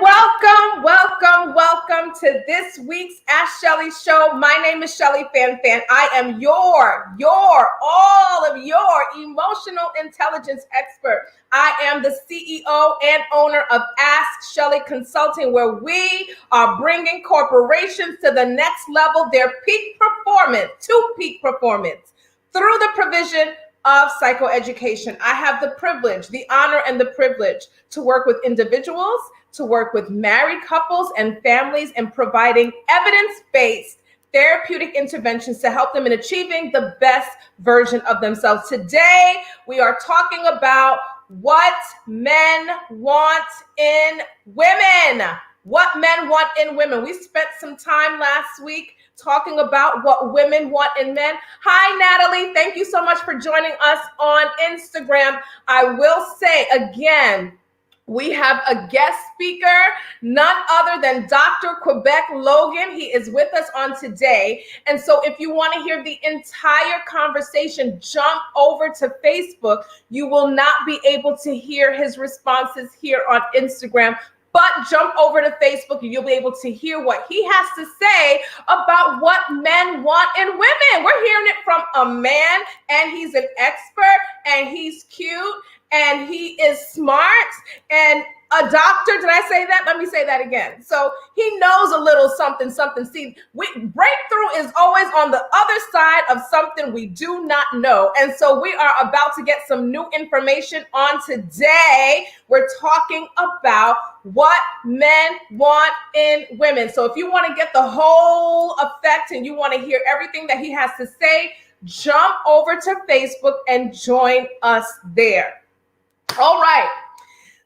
Welcome to this week's Ask Shelly show. My name is Shelly Fan. I am all of your emotional intelligence expert. I am the CEO and owner of Ask Shelly Consulting, where we are bringing corporations to the next level, their peak performance, through the provision of psychoeducation. I have the privilege, the honor, and the privilege to work with individuals, to work with married couples and families, and providing evidence-based therapeutic interventions to help them in achieving the best version of themselves. Today, we are talking about what men want in women. What men want in women. We spent some time last week talking about what women want in men. Hi, Natalie. Thank you so much for joining us on Instagram. I will say again, we have a guest speaker, none other than Dr. Quebec Logan. He is with us on today. And so if you want to hear the entire conversation, jump over to Facebook. You will not be able to hear his responses here on Instagram, but jump over to Facebook and you'll be able to hear what he has to say about what men want in women. We're hearing it from a man, and he's an expert, and he's cute, and he is smart, and a doctor. Did I say that? Let me say that again. So he knows a little something. See, breakthrough is always on the other side of something we do not know. And so we are about to get some new information on today. We're talking about what men want in women. So if you want to get the whole effect and you want to hear everything that he has to say, jump over to Facebook and join us there. All right.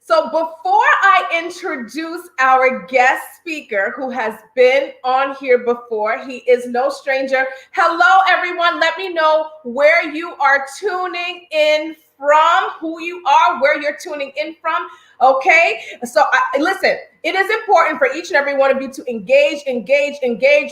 So before I introduce our guest speaker who has been on here before, he is no stranger. Hello, everyone. Let me know where you are tuning in from, who you are, where you're tuning in from. Okay. So listen, it is important for each and every one of you to engage.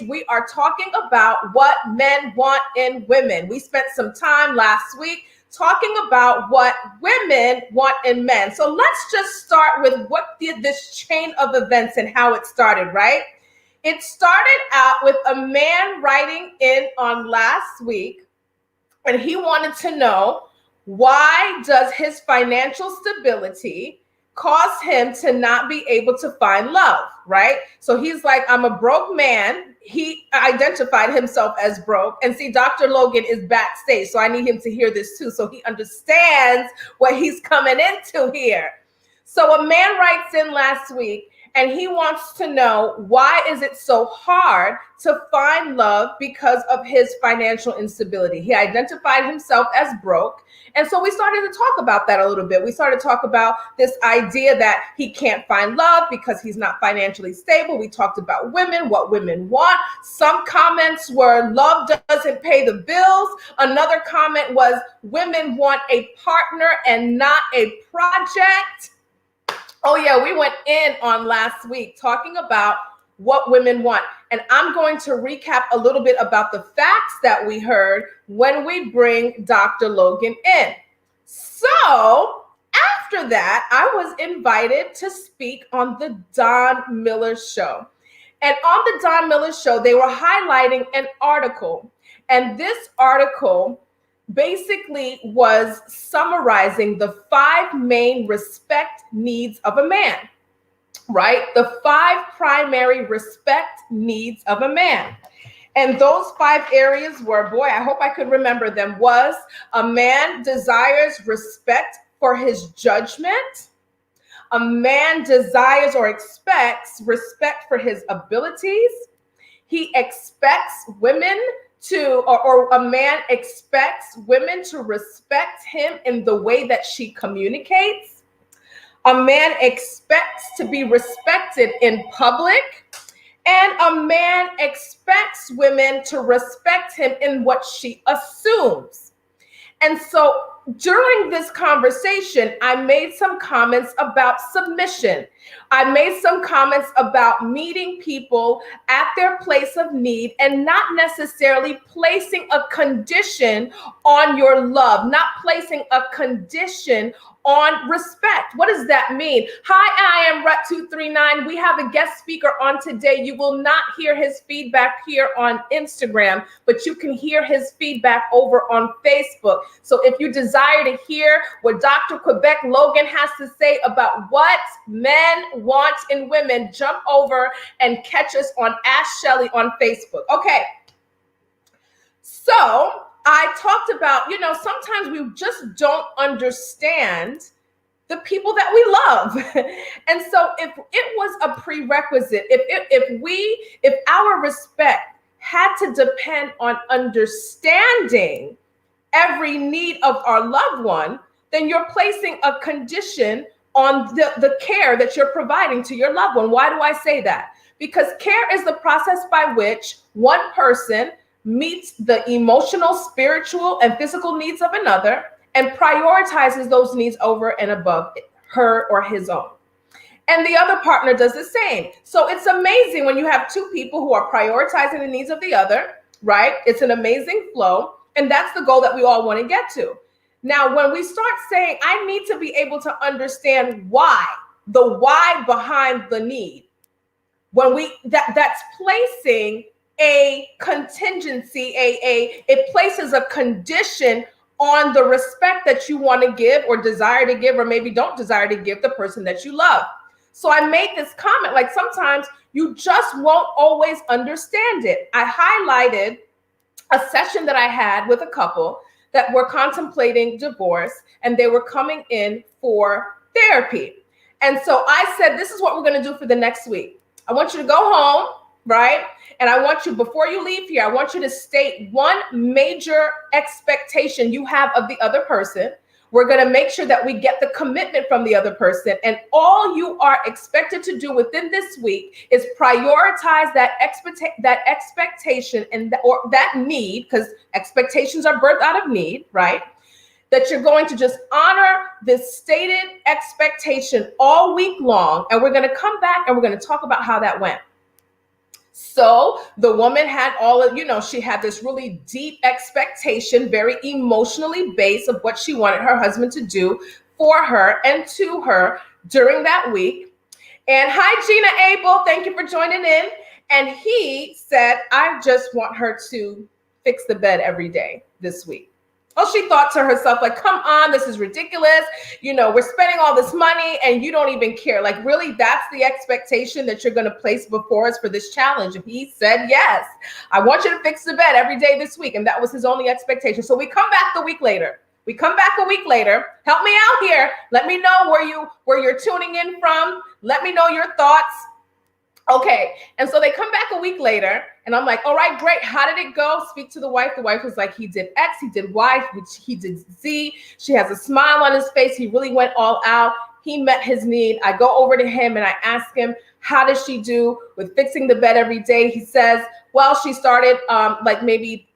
We are talking about what men want in women. We spent some time last week talking about what women want in men. So let's just start with what did this chain of events and how it started, right? It started out with a man writing in on last week, and he wanted to know, why does his financial stability cause him to not be able to find love, right? So he's like, I'm a broke man. He identified himself as broke. And see, Dr. Logan is backstage, so I need him to hear this too, so he understands what he's coming into here. So a man writes in last week, and he wants to know, why is it so hard to find love because of his financial instability? He identified himself as broke. And so we started to talk about that a little bit. We started to talk about this idea that he can't find love because he's not financially stable. We talked about women, what women want. Some comments were, love doesn't pay the bills. Another comment was, women want a partner and not a project. Oh yeah, we went in on last week talking about what women want. And I'm going to recap a little bit about the facts that we heard when we bring Dr. Logan in. So after that, I was invited to speak on the Don Miller Show. And on the Don Miller Show, they were highlighting an article. And this article basically was summarizing the 5 main respect needs of a man, right? The 5 primary respect needs of a man. And those 5 areas were, boy, I hope I could remember them, was a man desires respect for his judgment. A man desires or expects respect for his abilities. He expects women or a man expects women to respect him in the way that she communicates. A man expects to be respected in public. And a man expects women to respect him in what she assumes. And so during this conversation, I made some comments about submission. I made some comments about meeting people at their place of need and not necessarily placing a condition on your love, not placing a condition on respect. What does that mean? Hi, I am Rut239. We have a guest speaker on today. You will not hear his feedback here on Instagram, but you can hear his feedback over on Facebook. So if you desire to hear what Dr. Quebec Logan has to say about what men want in women, jump over and catch us on Ask Shelly on Facebook. Okay. So I talked about, sometimes we just don't understand the people that we love. And so if it was a prerequisite, if our respect had to depend on understanding every need of our loved one, then you're placing a condition on the care that you're providing to your loved one. Why do I say that? Because care is the process by which one person meets the emotional, spiritual, and physical needs of another and prioritizes those needs over and above her or his own. And the other partner does the same. So it's amazing when you have two people who are prioritizing the needs of the other, right? It's an amazing flow. And that's the goal that we all want to get to. Now, when we start saying, I need to be able to understand why, the why behind the need, when that's placing a contingency, it places a condition on the respect that you want to give or desire to give, or maybe don't desire to give the person that you love. So I made this comment, like sometimes you just won't always understand it. I highlighted a session that I had with a couple that were contemplating divorce, and they were coming in for therapy. And so I said, this is what we're going to do for the next week. I want you to go home, right? And I want you, before you leave here, I want you to state one major expectation you have of the other person. We're going to make sure that we get the commitment from the other person. And all you are expected to do within this week is prioritize that expectation and that need, because expectations are birthed out of need, right? That you're going to just honor this stated expectation all week long. And we're going to come back and we're going to talk about how that went. So the woman had she had this really deep expectation, very emotionally based, of what she wanted her husband to do for her and to her during that week. And hi, Gina Abel, thank you for joining in. And he said, I just want her to fix the bed every day this week. Well, she thought to herself, like, come on, this is ridiculous. We're spending all this money and you don't even care. Like, really, that's the expectation that you're going to place before us for this challenge. And he said, yes, I want you to fix the bed every day this week. And that was his only expectation. So we come back a week later. Help me out here. Let me know where you're tuning in from. Let me know your thoughts. Okay. And so they come back a week later and I'm like, all right, great. How did it go? Speak to the wife. The wife was like, he did X, he did Y, which he did Z. She has a smile on his face. He really went all out. He met his need. I go over to him and I ask him, how does she do with fixing the bed every day? He says, well, she started like maybe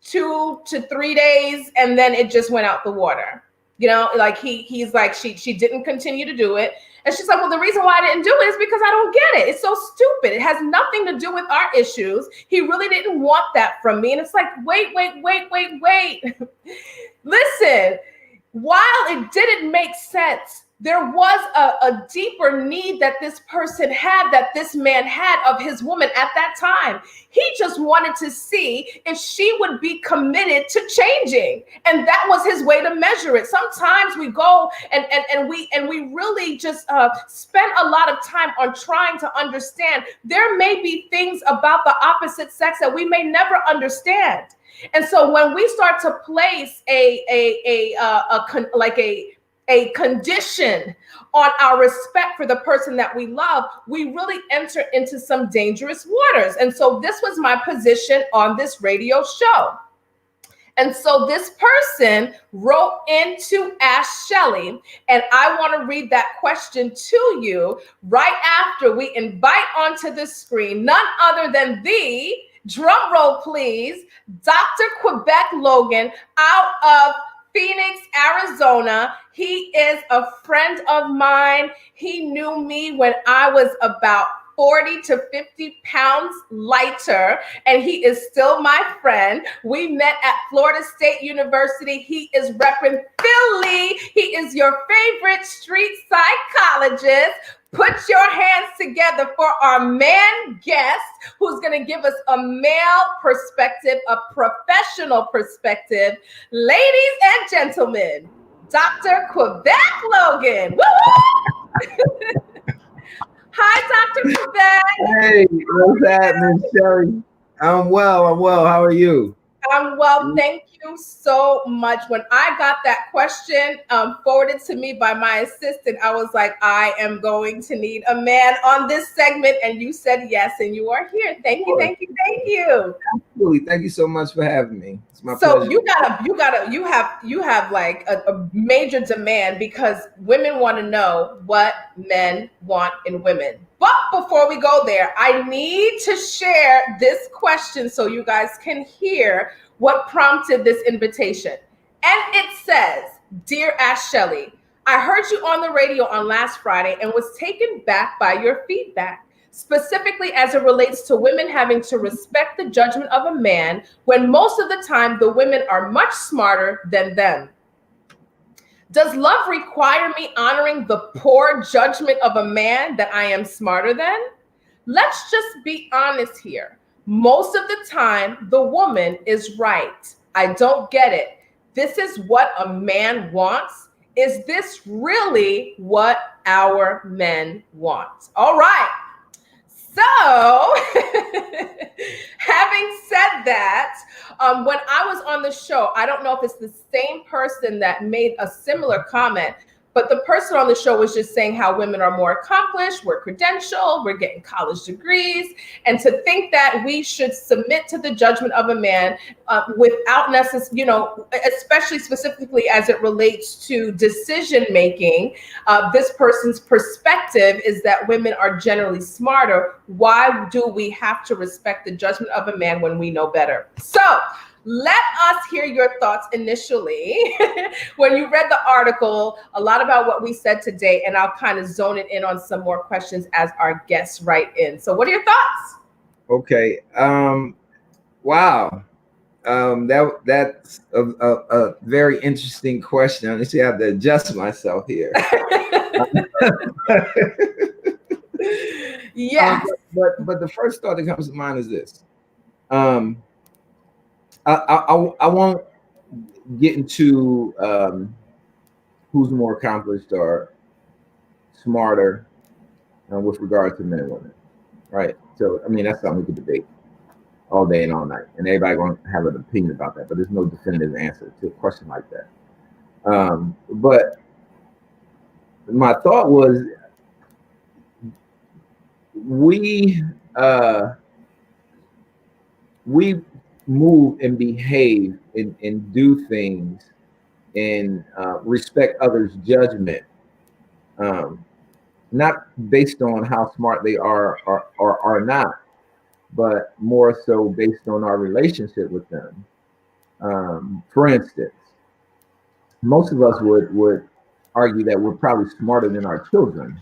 2 to 3 days and then it just went out the water. Like he's like, she didn't continue to do it. And she's like, well, the reason why I didn't do it is because I don't get it. It's so stupid. It has nothing to do with our issues. He really didn't want that from me. And it's like, wait. Listen, while it didn't make sense, there was a deeper need that this person had, that this man had of his woman at that time. He just wanted to see if she would be committed to changing. And that was his way to measure it. Sometimes we go and we really just spend a lot of time on trying to understand. There may be things about the opposite sex that we may never understand. And so when we start to place a condition on our respect for the person that we love, we really enter into some dangerous waters. And so this was my position on this radio show. And so this person wrote into Ask Shelly, and I want to read that question to you right after we invite onto the screen none other than the, drum roll please, Dr. Quebec Logan out of Phoenix, Arizona. He is a friend of mine. He knew me when I was about 40 to 50 pounds lighter, and he is still my friend. We met at Florida State University. He is repping Philly. He is your favorite street psychologist. Put your hands together for our man guest who's going to give us a male perspective, a professional perspective. Ladies and gentlemen, Dr. Quebec Logan. Woo-hoo! Hi, Dr. Quebec. Hey, what's happening, Shelly? I'm well. How are you? I'm well. Thank you so much. When I got that question forwarded to me by my assistant, I was like, I am going to need a man on this segment. And you said yes, and you are here. Thank you. Absolutely. Thank you so much for having me. It's my So pleasure. you have like a major demand because women want to know what men want in women. But before we go there, I need to share this question so you guys can hear what prompted this invitation. And it says, Dear Ash Shelley, I heard you on the radio on last Friday and was taken back by your feedback, specifically as it relates to women having to respect the judgment of a man when most of the time the women are much smarter than them. Does love require me honoring the poor judgment of a man that I am smarter than? Let's just be honest here. Most of the time, the woman is right. I don't get it. This is what a man wants. Is this really what our men want? All right. So, having said that, when I was on the show, I don't know if it's the same person that made a similar comment, but the person on the show was just saying how women are more accomplished, we're credentialed, we're getting college degrees, and to think that we should submit to the judgment of a man without necessarily, especially specifically as it relates to decision making, this person's perspective is that women are generally smarter. Why do we have to respect the judgment of a man when we know better? So, let us hear your thoughts initially when you read the article, a lot about what we said today, and I'll kind of zone it in on some more questions as our guests write in. So what are your thoughts? Okay. Wow. That's a very interesting question. Let me see, I have to adjust myself here. Yes. But the first thought that comes to mind is this. I won't get into who's more accomplished or smarter with regard to men and women, right? So, I mean, that's something we could debate all day and all night, and everybody going to have an opinion about that, but there's no definitive answer to a question like that. But my thought was we move and behave and do things and respect others' judgment, not based on how smart they are or are not, but more so based on our relationship with them. For instance, most of us would argue that we're probably smarter than our children,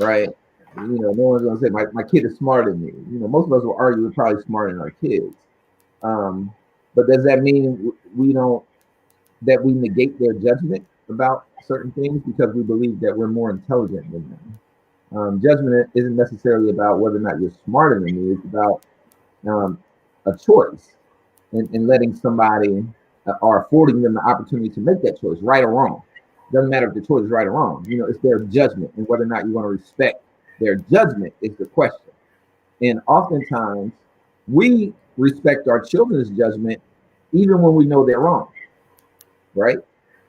right? No one's gonna say my kid is smarter than me. Most of us will argue we're probably smarter than our kids. But does that mean we negate their judgment about certain things because we believe that we're more intelligent than them? Judgment isn't necessarily about whether or not you're smarter than me. It's about a choice and letting somebody or affording them the opportunity to make that choice, right or wrong. Doesn't matter if the choice is right or wrong. It's their judgment, and whether or not you want to respect their judgment is the question. And oftentimes we respect our children's judgment even when we know they're wrong, right?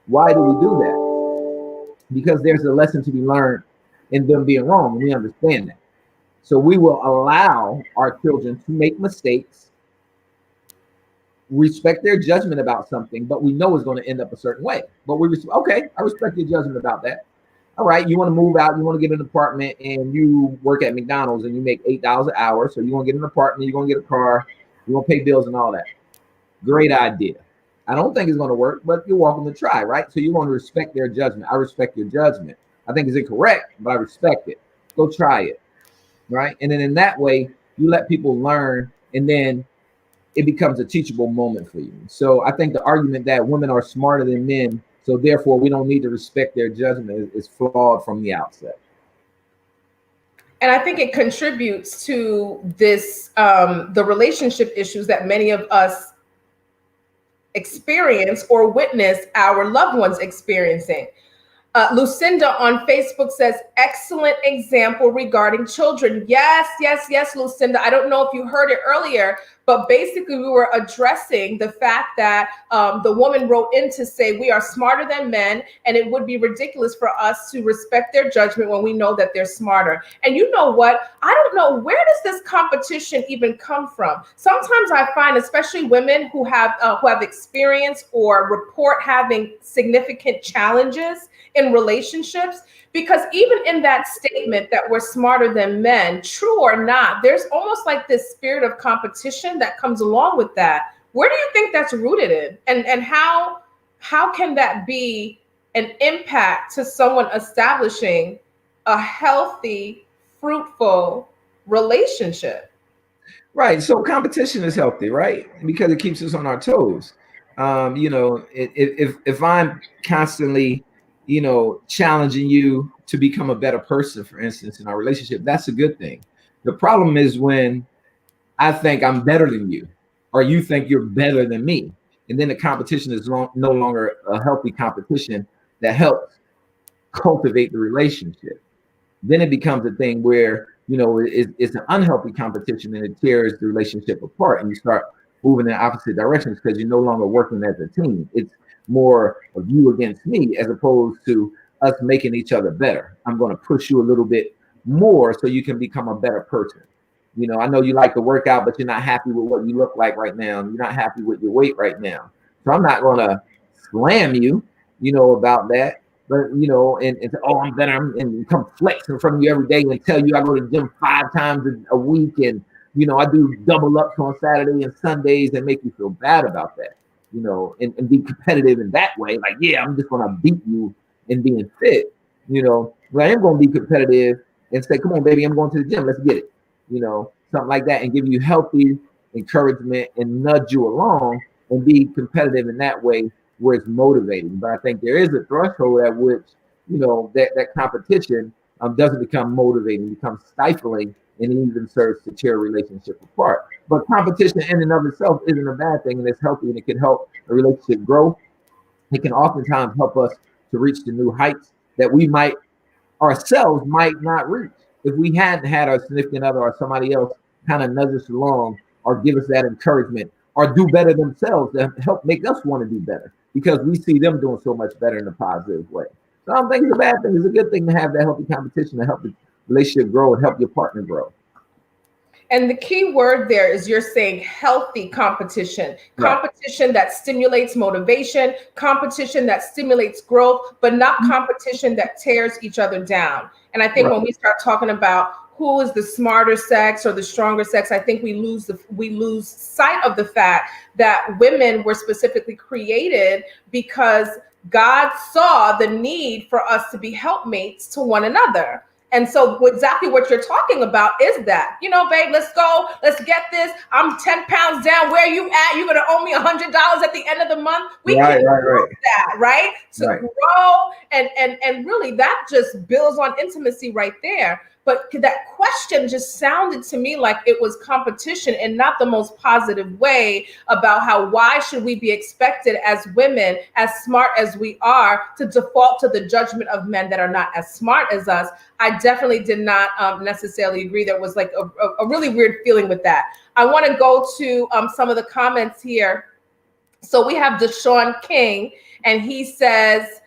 Why do we do that? Because there's a lesson to be learned in them being wrong, and we understand that. So we will allow our children to make mistakes, respect their judgment about something, but we know it's going to end up a certain way. But okay, I respect your judgment about that. All right, you want to move out, you want to get an apartment, and you work at McDonald's and you make $8 an hour. So you want to get an apartment, you're going to get a car, you're going to pay bills and all that. Great idea. I don't think it's going to work, but you're welcome to try, right? So you want to respect their judgment. I respect your judgment. I think it's incorrect, but I respect it. Go try it. right? And then in that way, you let people learn, and then it becomes a teachable moment for you. So I think the argument that women are smarter than men, so therefore we don't need to respect their judgment, is flawed from the outset. And I think it contributes to this, the relationship issues that many of us experience or witness our loved ones experiencing. Lucinda on Facebook says, excellent example regarding children. Yes, yes, yes, Lucinda. I don't know if you heard it earlier, but basically we were addressing the fact that the woman wrote in to say we are smarter than men, and it would be ridiculous for us to respect their judgment when we know that they're smarter. And you know what? I don't know, where does this competition even come from? Sometimes I find, especially women who have experience or report having significant challenges in relationships, because even in that statement that we're smarter than men, true or not, there's almost like this spirit of competition that comes along with that. Where do you think that's rooted in, and how can that be an impact to someone establishing a healthy, fruitful relationship? Right. So competition is healthy, right? Because it keeps us on our toes. If I'm constantly, challenging you to become a better person, for instance, in our relationship, that's a good thing. The problem is when I think I'm better than you, or you think you're better than me, and then the competition is no longer a healthy competition that helps cultivate the relationship. Then it becomes a thing where it's an unhealthy competition, and it tears the relationship apart, and you start moving in opposite directions because you're no longer working as a team. It's more of you against me, as opposed to us making each other better. I'm going to push you a little bit more so you can become a better person. I know you like to work out, but you're not happy with what you look like right now, and you're not happy with your weight right now. So I'm not going to slam you, about that. But and oh, I'm better, and come flex in front of you every day and tell you I go to the gym 5 times a week, and I do double ups on Saturday and Sundays, and make you feel bad about that, and be competitive in that way. Like, yeah, I'm just gonna beat you in being fit, but I am gonna be competitive and say, come on, baby, I'm going to the gym, let's get it, something like that, and give you healthy encouragement and nudge you along and be competitive in that way, where it's motivating. But I think there is a threshold at which, that competition doesn't become motivating, becomes stifling, and even serves to tear a relationship apart. But competition in and of itself isn't a bad thing, and it's healthy, and it can help a relationship grow. It can oftentimes help us to reach the new heights that we might ourselves might not reach if we hadn't had our significant other or somebody else kind of nudge us along, or give us that encouragement, or do better themselves to help make us want to do better, because we see them doing so much better in a positive way. So I don't think it's a bad thing. It's a good thing to have that healthy competition to help the relationship grow and help your partner grow. And the key word there is, you're saying healthy competition, competition that stimulates motivation, competition that stimulates growth, but not competition that tears each other down. And I think when we start talking about who is the smarter sex or the stronger sex, I think we lose sight of the fact that women were specifically created because God saw the need for us to be helpmates to one another. And so exactly what you're talking about is that, babe, let's go, let's get this. I'm 10 pounds down. Where are you at? You're going to owe me $100 at the end of the month. We can do that, right? To grow. And really that just builds on intimacy right there. But that question just sounded to me like it was competition, and not the most positive way, about why should we be expected as women, as smart as we are, to default to the judgment of men that are not as smart as us. I definitely did not necessarily agree. There was like a really weird feeling with that. I want to go to some of the comments here. So we have Deshaun King, and he says,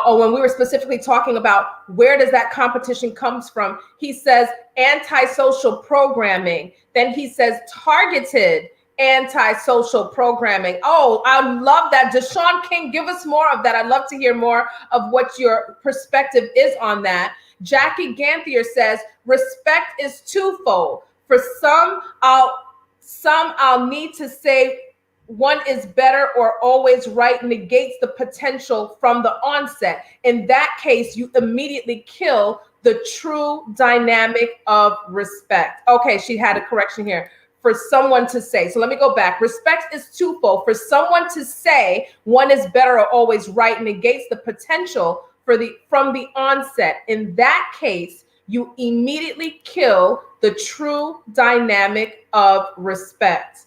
when we were specifically talking about where does that competition comes from, he says antisocial programming. Then he says targeted antisocial programming. Oh, I love that. Deshaun King, give us more of that. I'd love to hear more of what your perspective is on that. Jackie Ganthier says respect is twofold. For some I'll need to say one is better or always right negates the potential from the onset. In that case, you immediately kill the true dynamic of respect. Okay, she had a correction here. For someone to say, so let me go back. Respect is twofold. For someone to say one is better or always right negates the potential from the onset. In that case, you immediately kill the true dynamic of respect.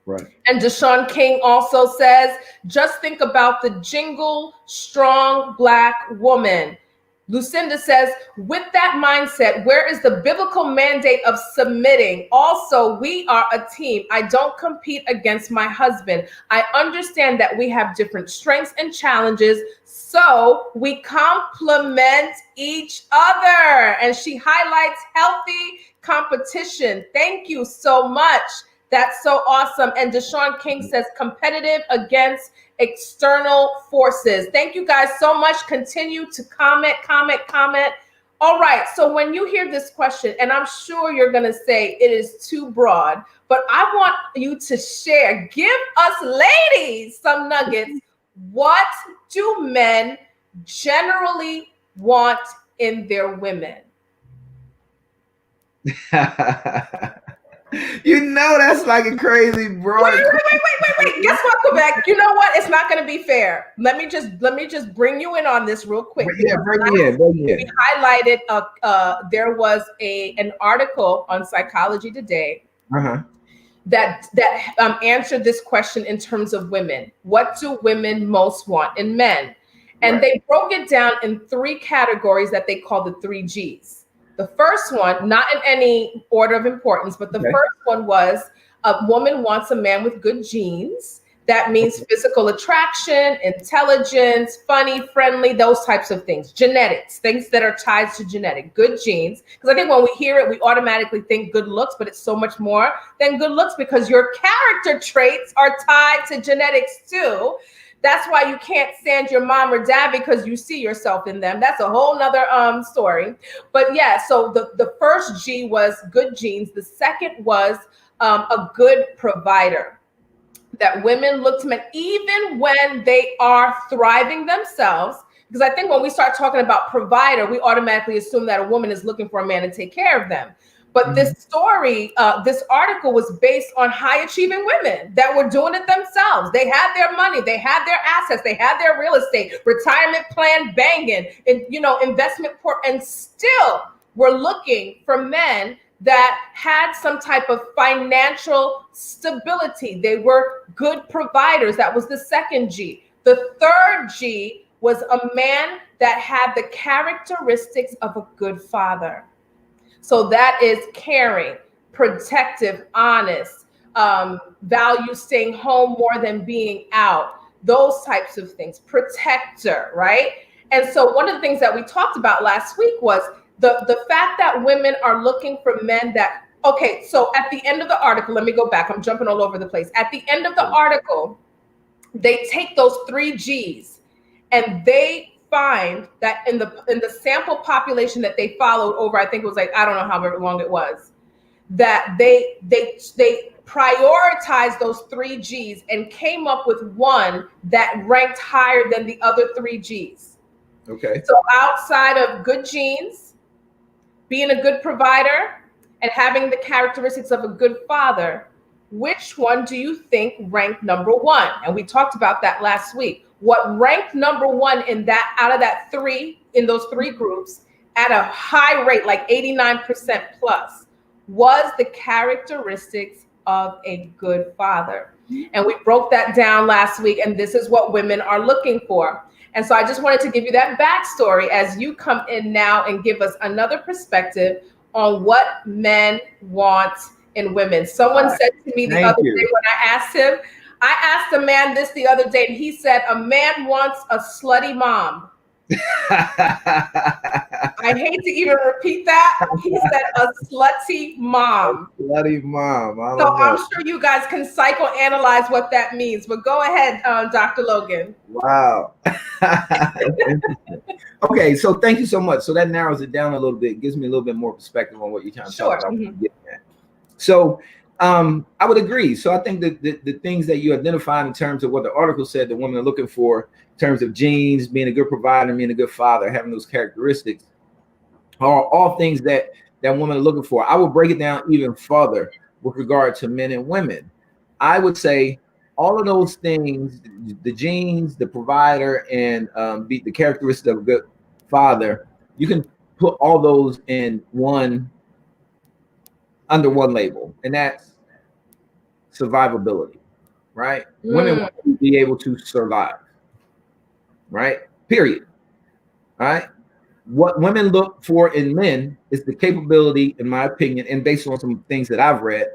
Right. And Deshaun King also says, just think about the jingle, strong Black woman. Lucinda says, with that mindset, where is the biblical mandate of submitting? Also, we are a team. I don't compete against my husband. I understand that we have different strengths and challenges, so we complement each other. And she highlights healthy competition. Thank you so much. That's so awesome. And Deshaun King says competitive against external forces. Thank you guys so much. Continue to comment. All right. So when you hear this question, and I'm sure you're going to say it is too broad, but I want you to share, give us ladies some nuggets. What do men generally want in their women? You know, that's like a crazy broad. Wait. Guess what, Quebec? You know what? It's not going to be fair. Let me just bring you in on this real quick. Yeah, bring me in. We highlighted there was an article on Psychology Today that answered this question in terms of women. What do women most want in men? And they broke it down in 3 categories that they call the 3 Gs. The first one, not in any order of importance, but the first one was a woman wants a man with good genes. That means physical attraction, intelligence, funny, friendly, those types of things. Genetics, things that are tied to genetic, good genes. Because I think when we hear it, we automatically think good looks, but it's so much more than good looks because your character traits are tied to genetics too. That's why you can't stand your mom or dad because you see yourself in them. That's a whole nother story. But yeah, so the first G was good genes. The second was a good provider. That women look to men even when they are thriving themselves. Because I think when we start talking about provider, we automatically assume that a woman is looking for a man to take care of them. But this story, this article was based on high achieving women that were doing it themselves. They had their money, they had their assets, they had their real estate, retirement plan banging, and investment and still were looking for men that had some type of financial stability. They were good providers. That was the second G. The third G was a man that had the characteristics of a good father. So that is caring, protective, honest, value staying home more than being out, those types of things, protector, right? And so one of the things that we talked about last week was the fact that women are looking for men that, okay, so at the end of the article, let me go back, I'm jumping all over the place. At the end of the article, they take those 3 Gs and they find that in the sample population that they followed over, I think it was like, I don't know however long it was, that they prioritized those 3 Gs and came up with one that ranked higher than the other 3 Gs. Okay. So outside of good genes, being a good provider, and having the characteristics of a good father, which one do you think ranked number 1? And we talked about that last week. What ranked number 1 in that, out of that 3, in those 3 groups, at a high rate, like 89% plus, was the characteristics of a good father. And we broke that down last week, and this is what women are looking for. And so I just wanted to give you that backstory as you come in now and give us another perspective on what men want in women. Someone said to me the other day when I asked a man this the other day, and he said, a man wants a slutty mom. I hate to even repeat that. He said a slutty mom. Slutty mom. So I'm sure you guys can psychoanalyze what that means, but go ahead, Dr. Logan. Wow. Okay, so thank you so much. So that narrows it down a little bit, gives me a little bit more perspective on what you're trying to talk about. So I would agree. So I think that the things that you identified in terms of what the article said the women are looking for in terms of genes, being a good provider, being a good father, having those characteristics, are all things that women are looking for. I will break it down even further with regard to men and women. I would say all of those things, the genes, the provider, and the characteristics of a good father, you can put all those in one, under one label, and that's survivability, right? Women want to be able to survive, right? Period. All right. What women look for in men is the capability, in my opinion, and based on some things that I've read,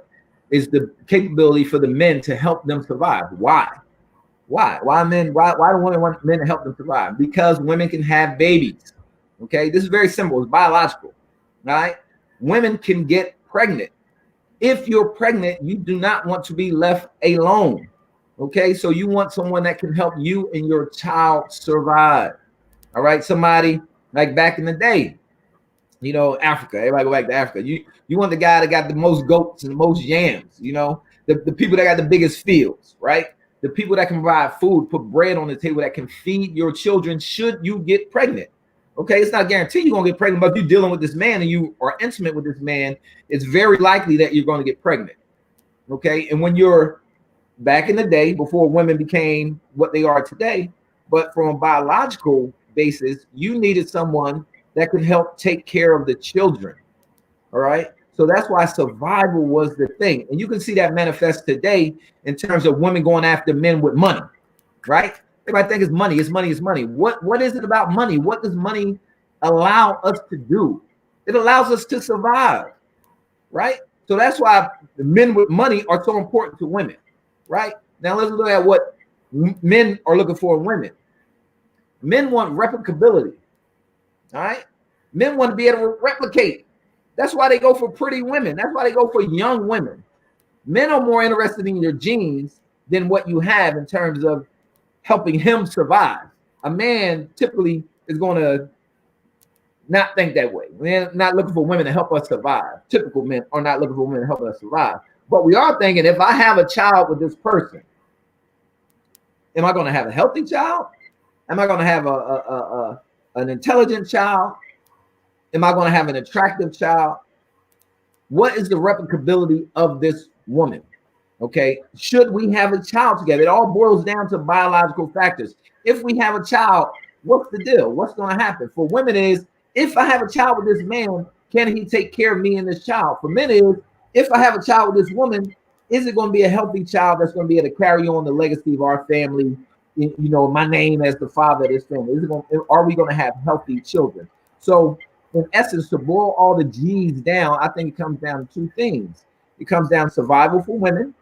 is the capability for the men to help them survive. Why? Why men? Why do women want men to help them survive? Because women can have babies. Okay, this is very simple. It's biological. Right? Women can get pregnant. If you're pregnant, you do not want to be left alone. Okay, so you want someone that can help you and your child survive. All right, somebody like back in the day, you know, Africa. Everybody go back to Africa. You want the guy that got the most goats and the most yams, you know, the people that got the biggest fields, right? The people that can provide food, put bread on the table, that can feed your children should you get pregnant. Okay, it's not guaranteed you're gonna get pregnant, but if you're dealing with this man and you are intimate with this man, it's very likely that you're gonna get pregnant. Okay, and when you're back in the day, before women became what they are today, but from a biological basis, you needed someone that could help take care of the children. All right. So that's why survival was the thing. And you can see that manifest today in terms of women going after men with money, right? Everybody think it's money, it's money, it's money. What is it about money? What does money allow us to do? It allows us to survive, right? So that's why the men with money are so important to women, right? Now let's look at what men are looking for in women. Men want replicability. All right. Men want to be able to replicate. That's why they go for pretty women. That's why they go for young women. Men are more interested in your genes than what you have in terms of helping him survive. A man typically is going to not think that way. We're not looking for women to help us survive. Typical men are not looking for women to help us survive. But we are thinking, if I have a child with this person, am I going to have a healthy child? Am I going to have an intelligent child? Am I going to have an attractive child? What is the replicability of this woman? Okay. Should we have a child together? It all boils down to biological factors. If we have a child, what's the deal? What's going to happen? For women is, if I have a child with this man, can he take care of me and this child? For men is, if I have a child with this woman, is it going to be a healthy child that's going to be able to carry on the legacy of our family? You know, my name as the father of this family. Are we going to have healthy children? So in essence, to boil all the G's down, I think it comes down to two things. It comes down to survival for women.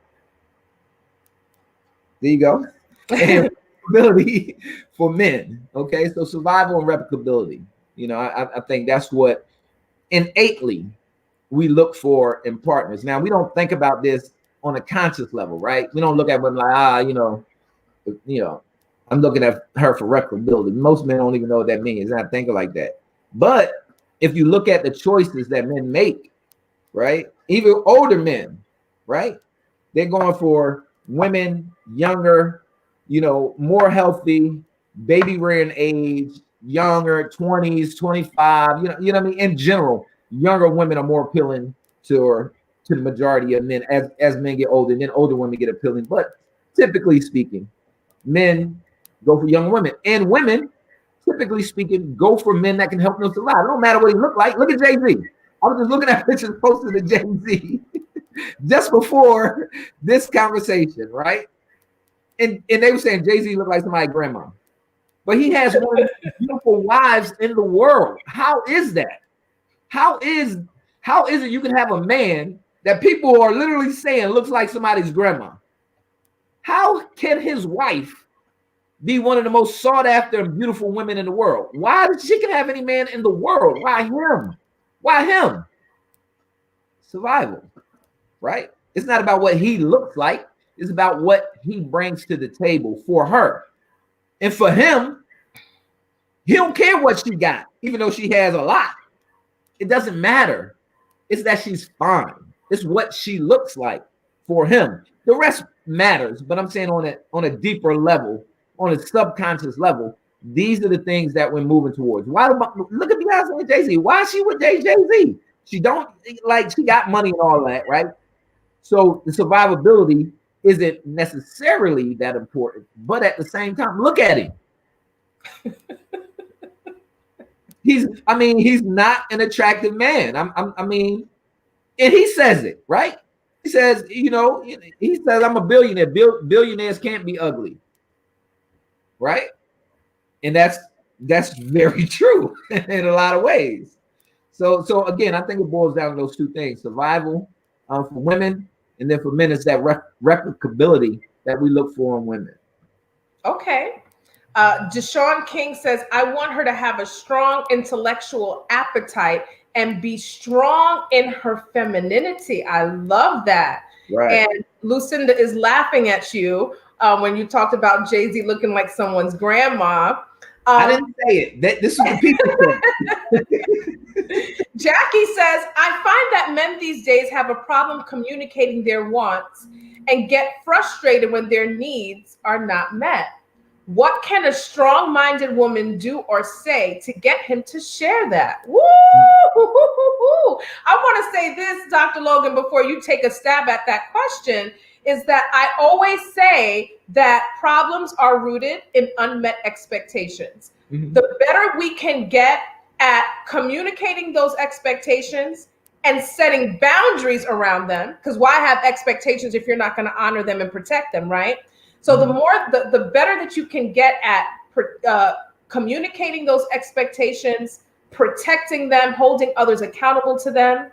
There you go. And replicability for men. Okay, so survival and replicability. You know, I think that's what innately we look for in partners. Now, we don't think about this on a conscious level, right? We don't look at women like, you know, I'm looking at her for replicability. Most men don't even know what that means. They're not thinking like that. But if you look at the choices that men make, right? Even older men, right? They're going for women younger, you know, more healthy, baby rearing age, younger, 20s, 25, you know what I mean? In general, younger women are more appealing to the majority of men as men get older, and then older women get appealing. But typically speaking, men go for young women, and women, typically speaking, go for men that can help them survive. It don't matter what he look like. Look at Jay-Z. I was just looking at pictures posted to Jay-Z just before this conversation, right? And they were saying Jay-Z looked like somebody's grandma, but he has one of the beautiful wives in the world. How is that? How is it you can have a man that people are literally saying looks like somebody's grandma? How can his wife be one of the most sought after and beautiful women in the world? Why does she can have any man in the world? Why him? Why him? Survival, right? It's not about what he looks like. It's about what he brings to the table for her. And for him, he don't care what she got, even though she has a lot. It doesn't matter. It's that she's fine. It's what she looks like for him. The rest matters, but I'm saying on a deeper level, on a subconscious level, These are the things that we're moving towards. Why? Look at Beyonce and Jay-Z. Why is she with Jay-Z? She don't like, she got money and all that, right? So the survivability isn't necessarily that important, but at the same time, look at him. He's not an attractive man. I mean, and he says it, right? He says, he says, I'm a billionaire. Billionaires can't be ugly, right? And that's very true in a lot of ways. So again, I think it boils down to those two things: survival for women, and then for men, it's that replicability that we look for in women. Okay. Deshaun King says, I want her to have a strong intellectual appetite and be strong in her femininity. I love that. Right. And Lucinda is laughing at you when you talked about Jay-Z looking like someone's grandma. I didn't say it. This is the people. Jackie says, I find that men these days have a problem communicating their wants and get frustrated when their needs are not met. What can a strong-minded woman do or say to get him to share that? Woo! I want to say this, Dr. Logan, before you take a stab at that question, is that I always say that problems are rooted in unmet expectations. Mm-hmm. The better we can get at communicating those expectations and setting boundaries around them, because why have expectations if you're not going to honor them and protect them, right? So the more, the better that you can get at communicating those expectations, protecting them, holding others accountable to them,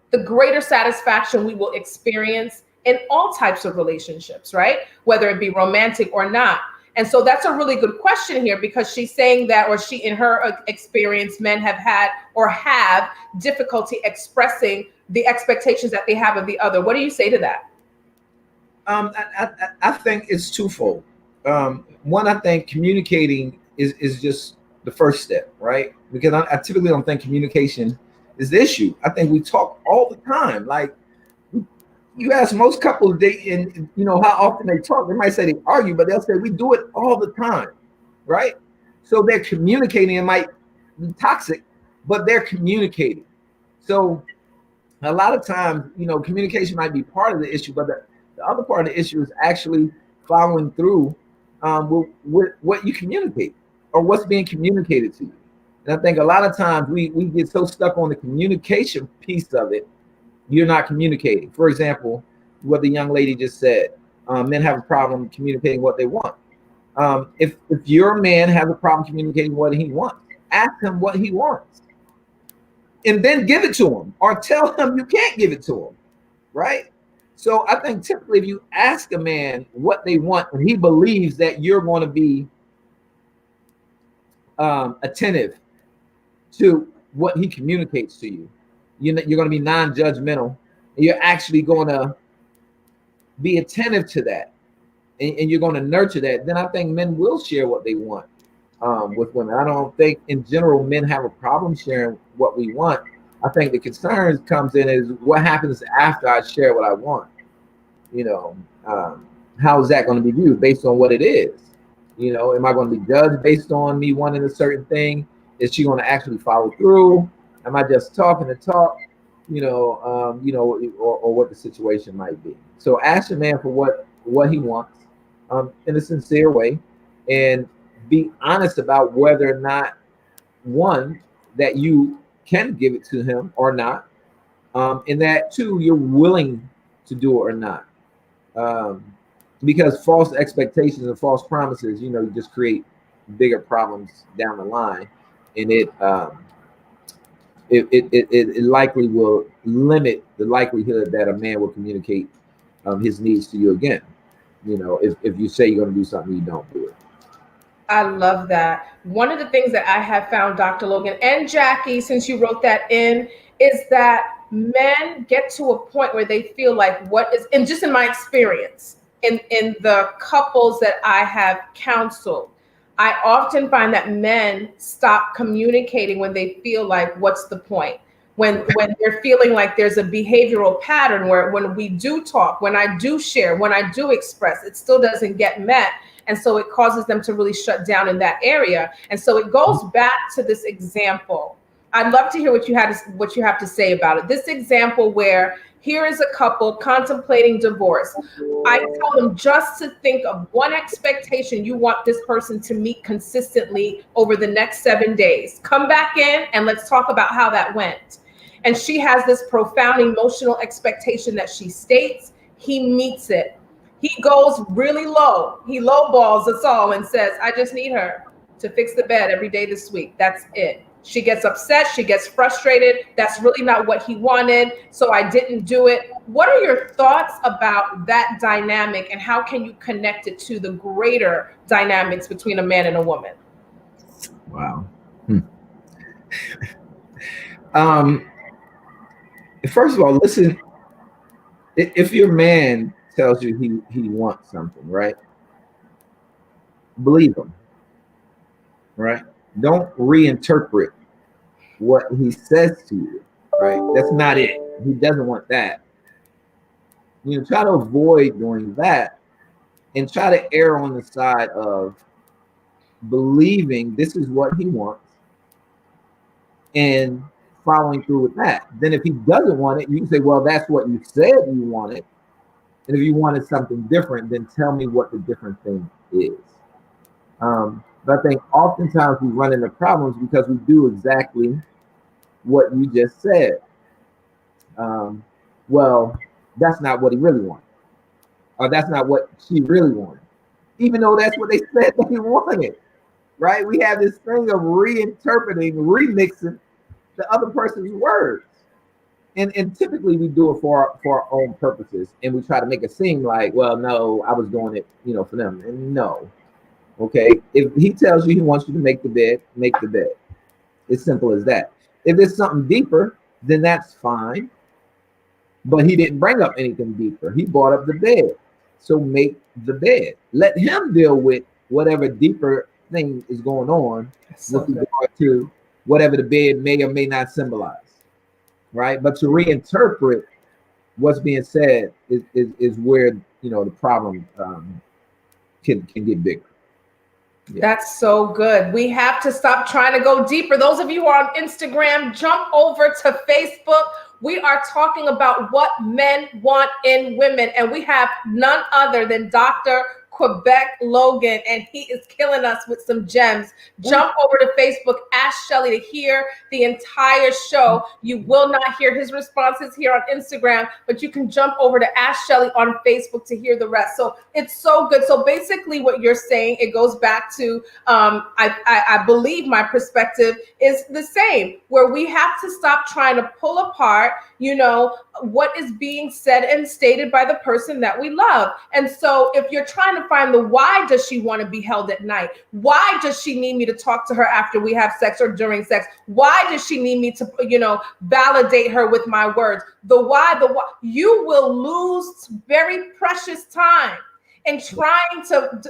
the greater satisfaction we will experience in all types of relationships, right? Whether it be romantic or not. And so that's a really good question here, because she's saying that, or she, in her experience, men have had or have difficulty expressing the expectations that they have of the other. What do you say to that? I think it's twofold. One, I think communicating is just the first step, right? Because I typically don't think communication is the issue. I think we talk all the time. Like, you ask most couples, and how often they talk. They might say they argue, but they'll say we do it all the time, right? So they're communicating. It might be toxic, but they're communicating. So a lot of times, communication might be part of the issue, but the other part of the issue is actually following through with what you communicate or what's being communicated to you. And I think a lot of times we get so stuck on the communication piece of it, you're not communicating. For example, what the young lady just said, men have a problem communicating what they want. If your man has a problem communicating what he wants, ask him what he wants and then give it to him, or tell him you can't give it to him, right? So I think typically if you ask a man what they want and he believes that you're going to be attentive to what he communicates to you, you're going to be non-judgmental, and you're actually going to be attentive to that, and you're going to nurture that, then I think men will share what they want with women. I don't think in general men have a problem sharing what we want. I think the concern comes in is what happens after I share what I want. How is that going to be viewed based on what it is? Am I going to be judged based on me wanting a certain thing? Is she going to actually follow through? Am I just talking to talk? Or what the situation might be. So ask your man for what he wants in a sincere way, and be honest about whether or not, one, that you can give it to him or not, and that two, you're willing to do it or not. Because false expectations and false promises, you just create bigger problems down the line, and it likely will limit the likelihood that a man will communicate his needs to you again. If you say you're going to do something, you don't do it. I love that. One of the things that I have found, Dr. Logan and Jackie, since you wrote that in, is that men get to a point where they feel like and just in my experience, in the couples that I have counseled, I often find that men stop communicating when they feel like, what's the point? When they're feeling like there's a behavioral pattern where when we do talk, when I do share, when I do express, it still doesn't get met. And so it causes them to really shut down in that area. And so it goes back to this example. I'd love to hear what you have to say about it. This example where here is a couple contemplating divorce. I tell them just to think of one expectation you want this person to meet consistently over the next 7 days. Come back in and let's talk about how that went. And she has this profound emotional expectation that she states. He meets it. He goes really low. He lowballs us all and says, I just need her to fix the bed every day this week. That's it. She gets upset. She gets frustrated. That's really not what he wanted. So I didn't do it. What are your thoughts about that dynamic, and how can you connect it to the greater dynamics between a man and a woman? Wow. First of all, listen, if your man tells you he wants something, right? Believe him, right? Don't reinterpret what he says to you, right? That's not it. He doesn't want that. You know, try to avoid doing that and try to err on the side of believing this is what he wants and following through with that. Then if he doesn't want it, you can say, well, that's what you said you wanted. And if you wanted something different, then tell me what the different thing is. But I think oftentimes we run into problems because we do exactly what you just said. Well, that's not what he really wanted. Or that's not what she really wanted. Even though that's what they said they wanted, right? We have this thing of reinterpreting, remixing the other person's words. And typically we do it for our own purposes. And we try to make it seem like, well, no, I was doing it, for them. And no. Okay, if he tells you he wants you to make the bed, make the bed. It's simple as that. If there's something deeper, then that's fine. But he didn't bring up anything deeper. He brought up the bed. So make the bed. Let him deal with whatever deeper thing is going on with regard to whatever the bed may or may not symbolize. Right? But to reinterpret what's being said is where the problem can get bigger. Yeah. That's so good. We have to stop trying to go deeper. Those of you who are on Instagram, jump over to Facebook. We are talking about what men want in women, and we have none other than Dr. Quebec Logan, and he is killing us with some gems. Jump over to Facebook, ask Shelly to hear the entire show. You will not hear his responses here on Instagram, but you can jump over to Ask Shelly on Facebook to hear the rest. So it's so good. So basically what you're saying, it goes back to, I believe my perspective is the same, where we have to stop trying to pull apart, what is being said and stated by the person that we love. And so if you're trying to find the why does she want to be held at night? Why does she need me to talk to her after we have sex or during sex? Why does she need me to, validate her with my words? The why, you will lose very precious time in trying to,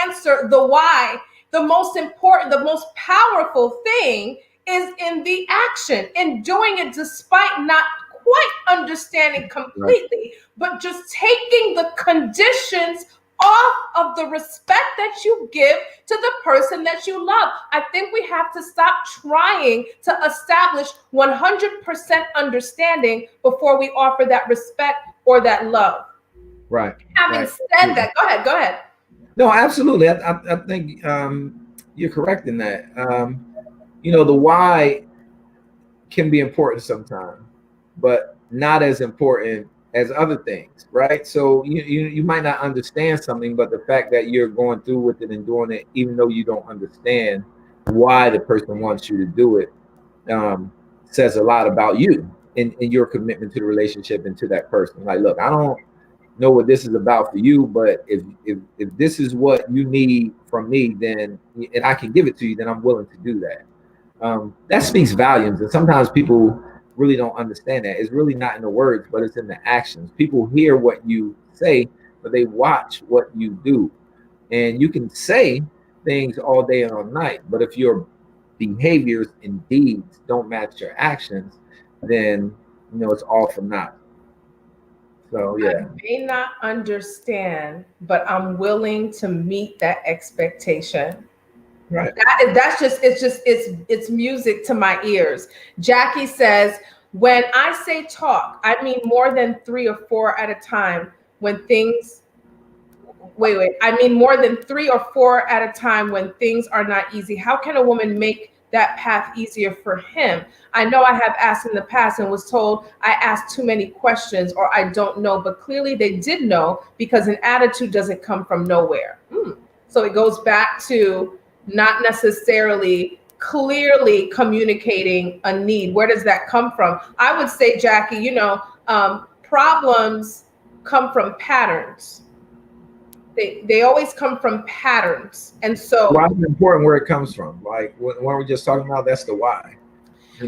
answer the why. The most important, the most powerful thing is in the action, in doing it despite not quite understanding completely, but just taking the conditions off of the respect that you give to the person that you love. I think we have to stop trying to establish 100% understanding before we offer that respect or that love. Right. Having said that, go ahead. No, absolutely. I think you're correct in that. The why can be important sometimes, but not as important as other things, right? So you might not understand something, but the fact that you're going through with it and doing it, even though you don't understand why the person wants you to do it, says a lot about you and your commitment to the relationship and to that person. Like, look, I don't know what this is about for you, but if this is what you need from me, then, and I can give it to you, then I'm willing to do that. That speaks volumes. And sometimes people really don't understand that. It's really not in the words, but it's in the actions. People hear what you say, but they watch what you do. And you can say things all day and all night, but if your behaviors and deeds don't match your actions, then it's all for naught. So yeah, I may not understand, but I'm willing to meet that expectation. right. That's just it's music to my ears. Jackie says, when I say talk, I mean more than 3 or 4 at a time. When things wait, I mean more than 3 or 4 at a time when things are not easy. How can a woman make that path easier for him? I know I have asked in the past and was told I asked too many questions or I don't know, but clearly they did know because an attitude doesn't come from nowhere. So it goes back to not necessarily clearly communicating a need. Where does that come from? I would say, Jackie, problems come from patterns. They always come from patterns. And Why so is it important where it comes from? Like what we're just talking about, that's the why.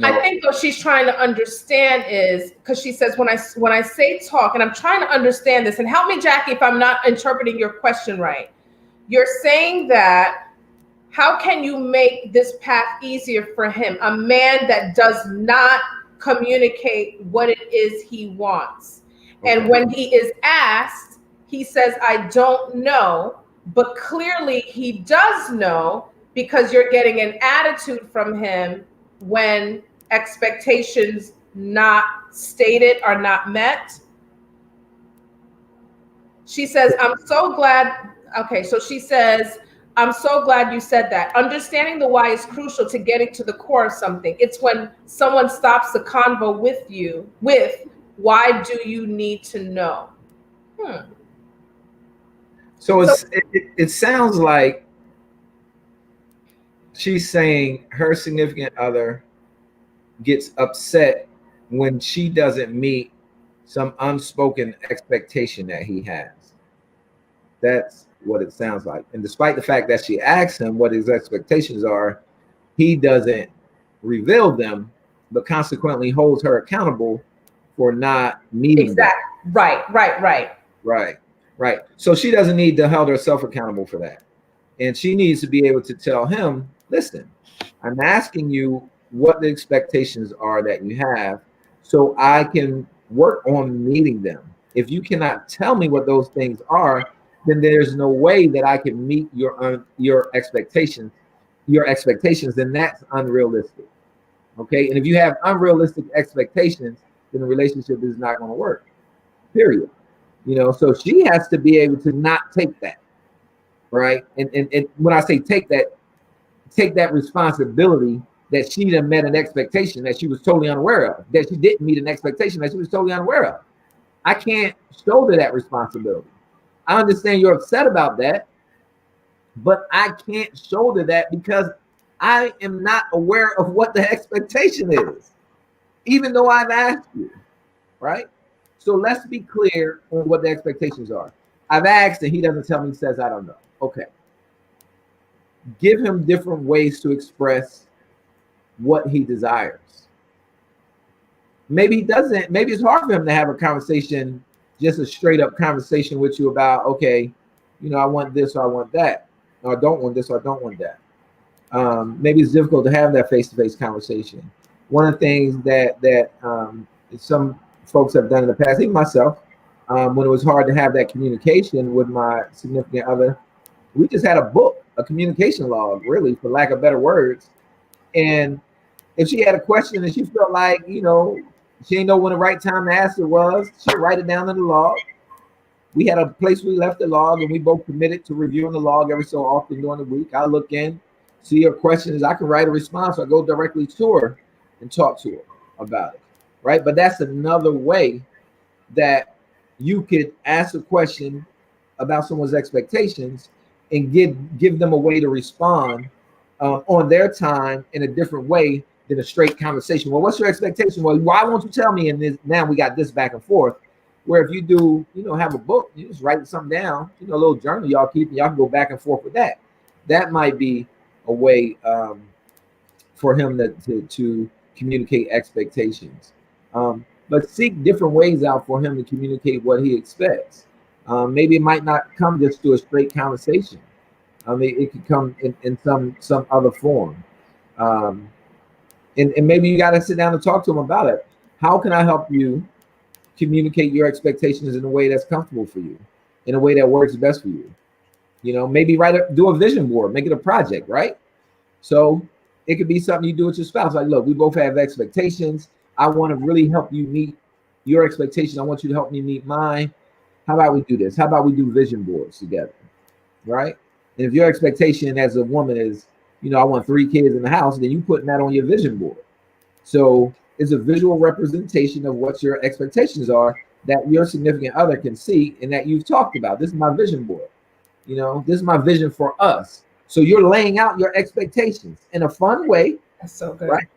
I think what she's trying to understand is, because she says when I say talk, and I'm trying to understand this, and help me, Jackie, if I'm not interpreting your question right. You're saying that how can you make this path easier for him? A man that does not communicate what it is he wants. Okay. And when he is asked, he says, I don't know, but clearly he does know because you're getting an attitude from him when expectations not stated are not met. She says, I'm so glad. Okay, so she says, I'm so glad you said that. Understanding the why is crucial to getting to the core of something. It's when someone stops the convo with you with, why do you need to know? So it sounds like she's saying her significant other gets upset when she doesn't meet some unspoken expectation that he has. That's what it sounds like. And despite the fact that she asks him what his expectations are, he doesn't reveal them, but consequently holds her accountable for not meeting them. Right. So she doesn't need to hold herself accountable for that. And she needs to be able to tell him, listen, I'm asking you what the expectations are that you have so I can work on meeting them. If you cannot tell me what those things are, then there's no way that I can meet your expectations, then that's unrealistic. Okay. And if you have unrealistic expectations, then the relationship is not going to work. Period. So she has to be able to not take that. Right. And when I say take that responsibility that she done met an expectation that she was totally unaware of, that she didn't meet an expectation that she was totally unaware of. I can't shoulder that responsibility. I understand you're upset about that, but I can't shoulder that because I am not aware of what the expectation is, even though I've asked you, right? So let's be clear on what the expectations are. I've asked and he doesn't tell me, he says, I don't know. Okay. Give him different ways to express what he desires. Maybe he doesn't, maybe it's hard for him to have a conversation, just a straight up conversation with you about, okay, I want this or I want that, or I don't want this or I don't want that. Maybe it's difficult to have that face-to-face conversation. One of the things that some folks have done in the past, even myself, when it was hard to have that communication with my significant other, we just had a book, a communication log, really, for lack of better words. And if she had a question and she felt like, she didn't know when the right time to ask it was, she'd write it down in the log. We had a place we left the log, and we both committed to reviewing the log every so often during the week. I look in, see her questions. I can write a response. I go directly to her and talk to her about it, right? But that's another way that you could ask a question about someone's expectations and give them a way to respond on their time in a different way than a straight conversation. Well, what's your expectation? Well, why won't you tell me? And this, now we got this back and forth. Where if you do, have a book, you just write something down, a little journal y'all keep, y'all can go back and forth with that. That might be a way for him to communicate expectations. But seek different ways out for him to communicate what he expects. Maybe it might not come just to a straight conversation. It could come in some other form. And maybe you got to sit down and talk to him about it. How can I help you communicate your expectations in a way that's comfortable for you, in a way that works best for you. You know, maybe do a vision board, make it a project, right? So it could be something you do with your spouse. Like, look, we both have expectations. I want to really help you meet your expectations. I want you to help me meet mine. How about we do this? How about we do vision boards together, right? And if your expectation as a woman is, you know, I want 3 kids in the house, then you putting that on your vision board. So it's a visual representation of what your expectations are that your significant other can see and that you've talked about. This is my vision board. You know, this is my vision for us. So you're laying out your expectations in a fun way. That's so good. Right?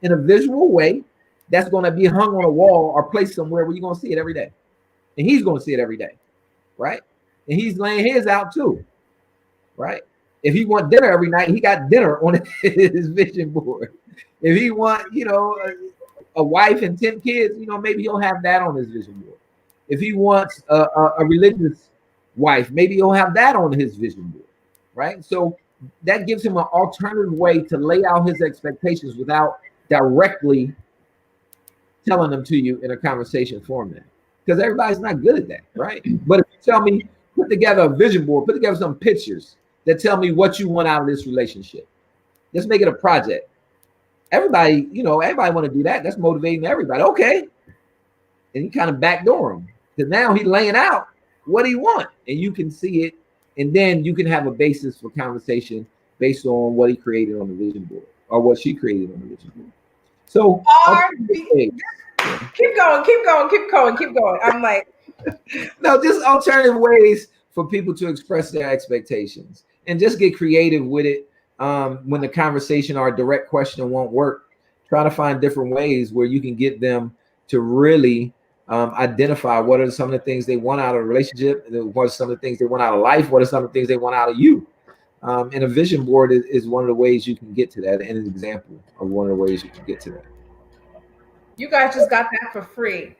In a visual way that's going to be hung on a wall or placed somewhere where you're going to see it every day. And he's going to see it every day. Right? And he's laying his out too. Right? If he want dinner every night, he got dinner on his vision board. If he want, you know, a wife and 10 kids, you know, maybe he'll have that on his vision board. If he wants a religious wife, maybe he'll have that on his vision board, right? So that gives him an alternative way to lay out his expectations without directly telling them to you in a conversation format, because everybody's not good at that, right? But if you tell me, put together a vision board, put together some pictures that tell me what you want out of this relationship. Let's make it a project. Everybody, you know, everybody want to do that. That's motivating everybody. Okay. And you kind of backdoor him, because now he's laying out what he wants, and you can see it, and then you can have a basis for conversation based on what he created on the vision board or what she created on the vision board. So keep going. I'm like, no, just alternative ways for people to express their expectations, and just get creative with it. When the conversation or a direct question won't work, try to find different ways where you can get them to really identify what are some of the things they want out of a relationship, what are some of the things they want out of life, what are some of the things they want out of you. And a vision board is one of the ways you can get to that, and an example of one of the ways you can get to that. You guys just got that for free.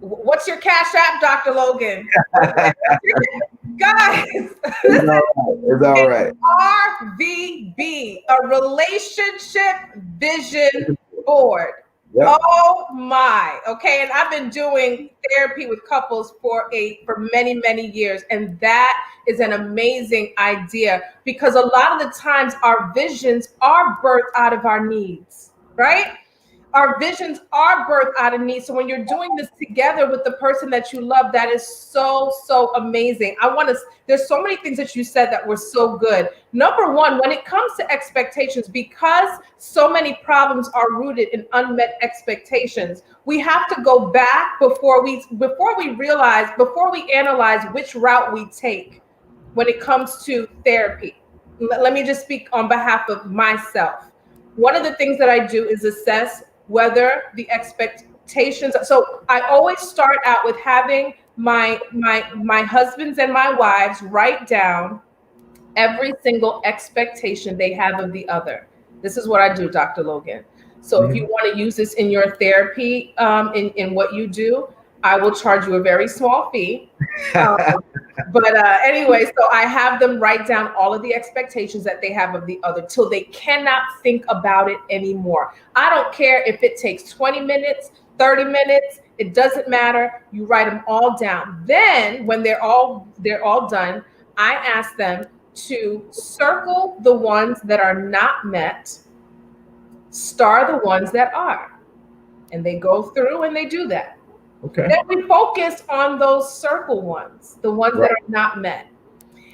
What's your Cash App, Dr. Logan? Guys, it's all right. RVB, a relationship vision board. Yep. Oh my. Okay. And I've been doing therapy with couples for many, many years. And that is an amazing idea, because a lot of the times our visions are birthed out of our needs, right? Our visions are birthed out of need. So when you're doing this together with the person that you love, that is so, so amazing. There's so many things that you said that were so good. Number one, when it comes to expectations, because so many problems are rooted in unmet expectations, we have to go back before we analyze which route we take when it comes to therapy. Let me just speak on behalf of myself. One of the things that I do is assess whether the expectations. So I always start out with having my husbands and my wives write down every single expectation they have of the other. This is what I do, Dr. Logan. So if you want to use this in your therapy, in what you do, I will charge you a very small fee. But anyway, so I have them write down all of the expectations that they have of the other till they cannot think about it anymore. I don't care if it takes 20 minutes, 30 minutes, it doesn't matter. You write them all down. Then when they're all done, I ask them to circle the ones that are not met, star the ones that are. And they go through and they do that. Okay. Then we focus on those circle ones, the ones that are not met.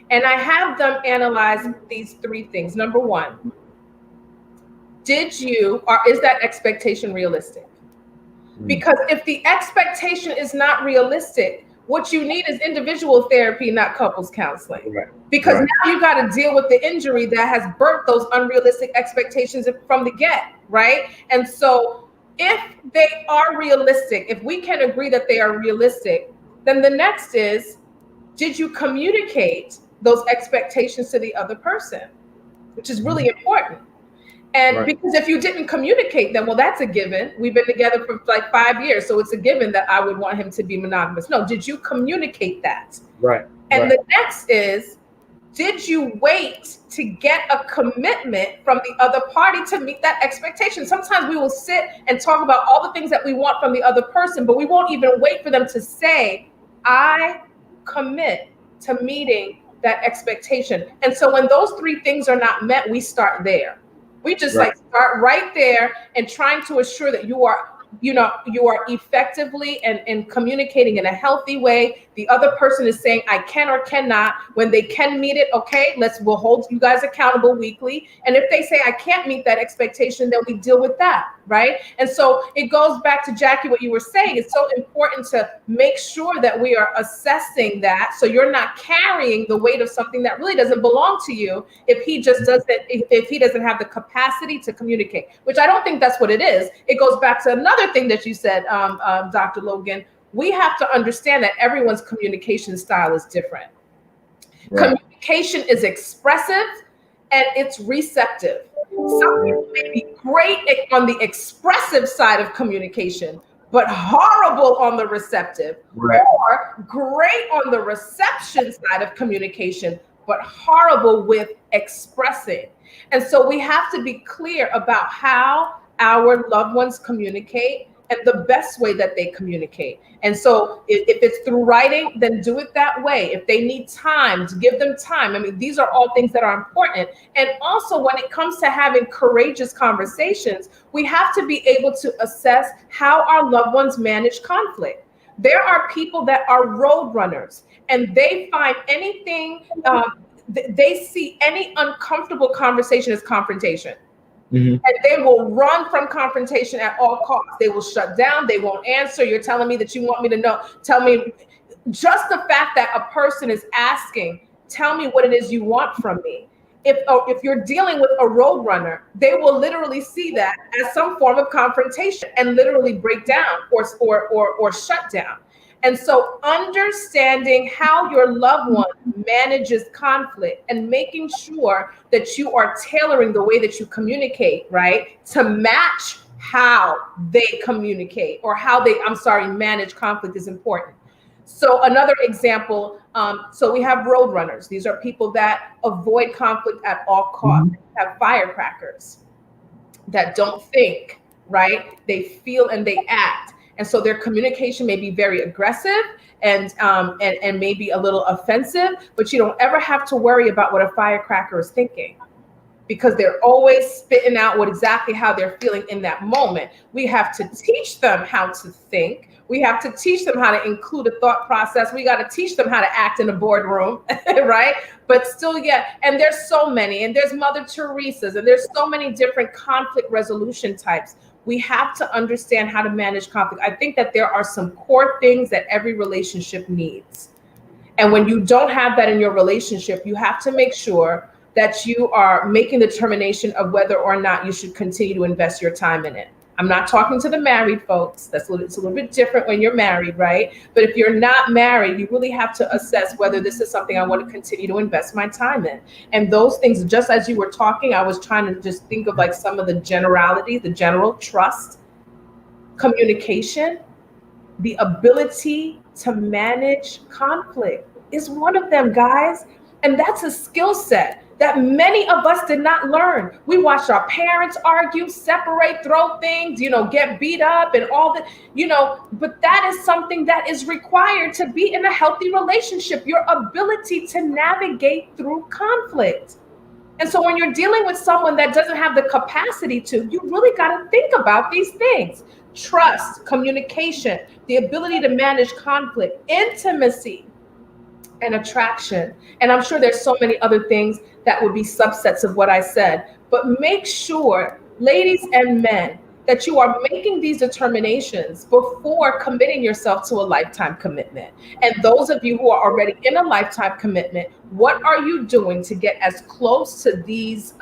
And I have them analyze these 3 things. Number 1, is that expectation realistic? Because if the expectation is not realistic, what you need is individual therapy, not couples counseling. Because now you got to deal with the injury that has birthed those unrealistic expectations from the get, right? And so if they are realistic, if we can agree that they are realistic, then the next is, did you communicate those expectations to the other person? Which is really important. And because if you didn't communicate them, well, that's a given. We've been together for like 5 years, so it's a given that I would want him to be monogamous. No, did you communicate that? Right. And the next is, Did you wait to get a commitment from the other party to meet that expectation? Sometimes we will sit and talk about all the things that we want from the other person, but we won't even wait for them to say, I commit to meeting that expectation. And so when those three things are not met, we start there. We just Right. like start right there and trying to assure that you are effectively and communicating in a healthy way. The other person is saying I can or cannot. When they can meet it, okay, we'll hold you guys accountable weekly. And if they say I can't meet that expectation, then we deal with that, right? And so it goes back to Jackie, what you were saying. It's so important to make sure that we are assessing that, so you're not carrying the weight of something that really doesn't belong to you if he just doesn't, if he doesn't have the capacity to communicate, which I don't think that's what it is. It goes back to another thing that you said, Dr. Logan. We have to understand that everyone's communication style is different. Right. Communication is expressive and it's receptive. Some people may be great on the expressive side of communication, but horrible on the receptive, right. Or great on the reception side of communication, but horrible with expressing. And so we have to be clear about how our loved ones communicate and the best way that they communicate. And so if it's through writing, then do it that way. If they need time, to give them time. I mean, these are all things that are important. And also when it comes to having courageous conversations, we have to be able to assess how our loved ones manage conflict. There are people that are road runners and they find anything, they see any uncomfortable conversation as confrontation. Mm-hmm. And they will run from confrontation at all costs. They will shut down. They won't answer. You're telling me that you want me to know. Tell me. Just the fact that a person is asking, tell me what it is you want from me. If you're dealing with a road runner, they will literally see that as some form of confrontation and literally break down or shut down. And so understanding how your loved one manages conflict and making sure that you are tailoring the way that you communicate, right, to match how they communicate or how they, manage conflict is important. So another example, so we have road runners. These are people that avoid conflict at all costs, have firecrackers that don't think, right? They feel and they act. And so their communication may be very aggressive and maybe a little offensive, but you don't ever have to worry about what a firecracker is thinking because they're always spitting out exactly how they're feeling in that moment. We have to teach them how to think. We have to teach them how to include a thought process. We got to teach them how to act in a boardroom, right? But still, yeah. And there's so many, and there's Mother Teresa's, and there's so many different conflict resolution types. We have to understand how to manage conflict. I think that there are some core things that every relationship needs. And when you don't have that in your relationship, you have to make sure that you are making the determination of whether or not you should continue to invest your time in it. I'm not talking to the married folks. It's a little bit different when you're married, right? But if you're not married, you really have to assess whether this is something I want to continue to invest my time in. And those things, just as you were talking, I was trying to just think of like some of the generalities, the general trust, communication, the ability to manage conflict is one of them, guys. And that's a skill set that many of us did not learn. We watched our parents argue, separate, throw things, get beat up and all that, but that is something that is required to be in a healthy relationship, your ability to navigate through conflict. And so when you're dealing with someone that doesn't have the capacity to, you really got to think about these things. Trust, communication, the ability to manage conflict, intimacy, and attraction. And I'm sure there's so many other things that would be subsets of what I said, but make sure, ladies and men, that you are making these determinations before committing yourself to a lifetime commitment. And those of you who are already in a lifetime commitment, what are you doing to get as close to these,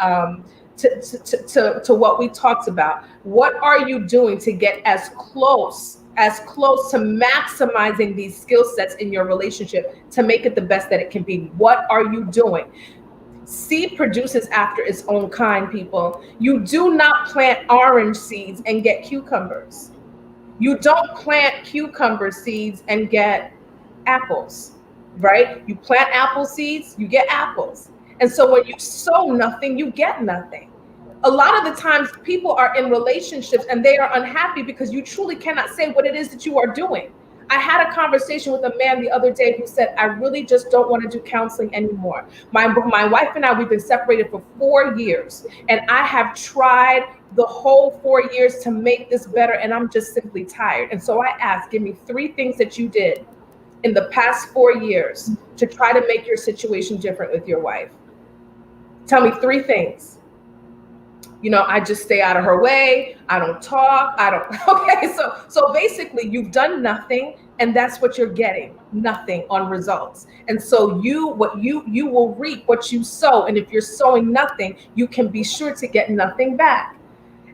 to what we talked about? What are you doing to get as close to maximizing these skill sets in your relationship to make it the best that it can be? What are you doing? Seed produces after its own kind, people. You do not plant orange seeds and get cucumbers. You don't plant cucumber seeds and get apples. right? You plant apple seeds, you get apples. And so when you sow nothing, you get nothing. A lot of the times people are in relationships and they are unhappy because you truly cannot say what it is that you are doing. I had a conversation with a man the other day who said, I really just don't want to do counseling anymore. My wife and I, we've been separated for 4 years, and I have tried the whole 4 years to make this better, and I'm just simply tired. And so I asked, give me 3 things that you did in the past 4 years to try to make your situation different with your wife. Tell me 3 things. I just stay out of her way. I don't talk. I don't. Okay. So basically you've done nothing, and that's what you're getting, nothing on results. And so you will reap what you sow. And if you're sowing nothing, you can be sure to get nothing back.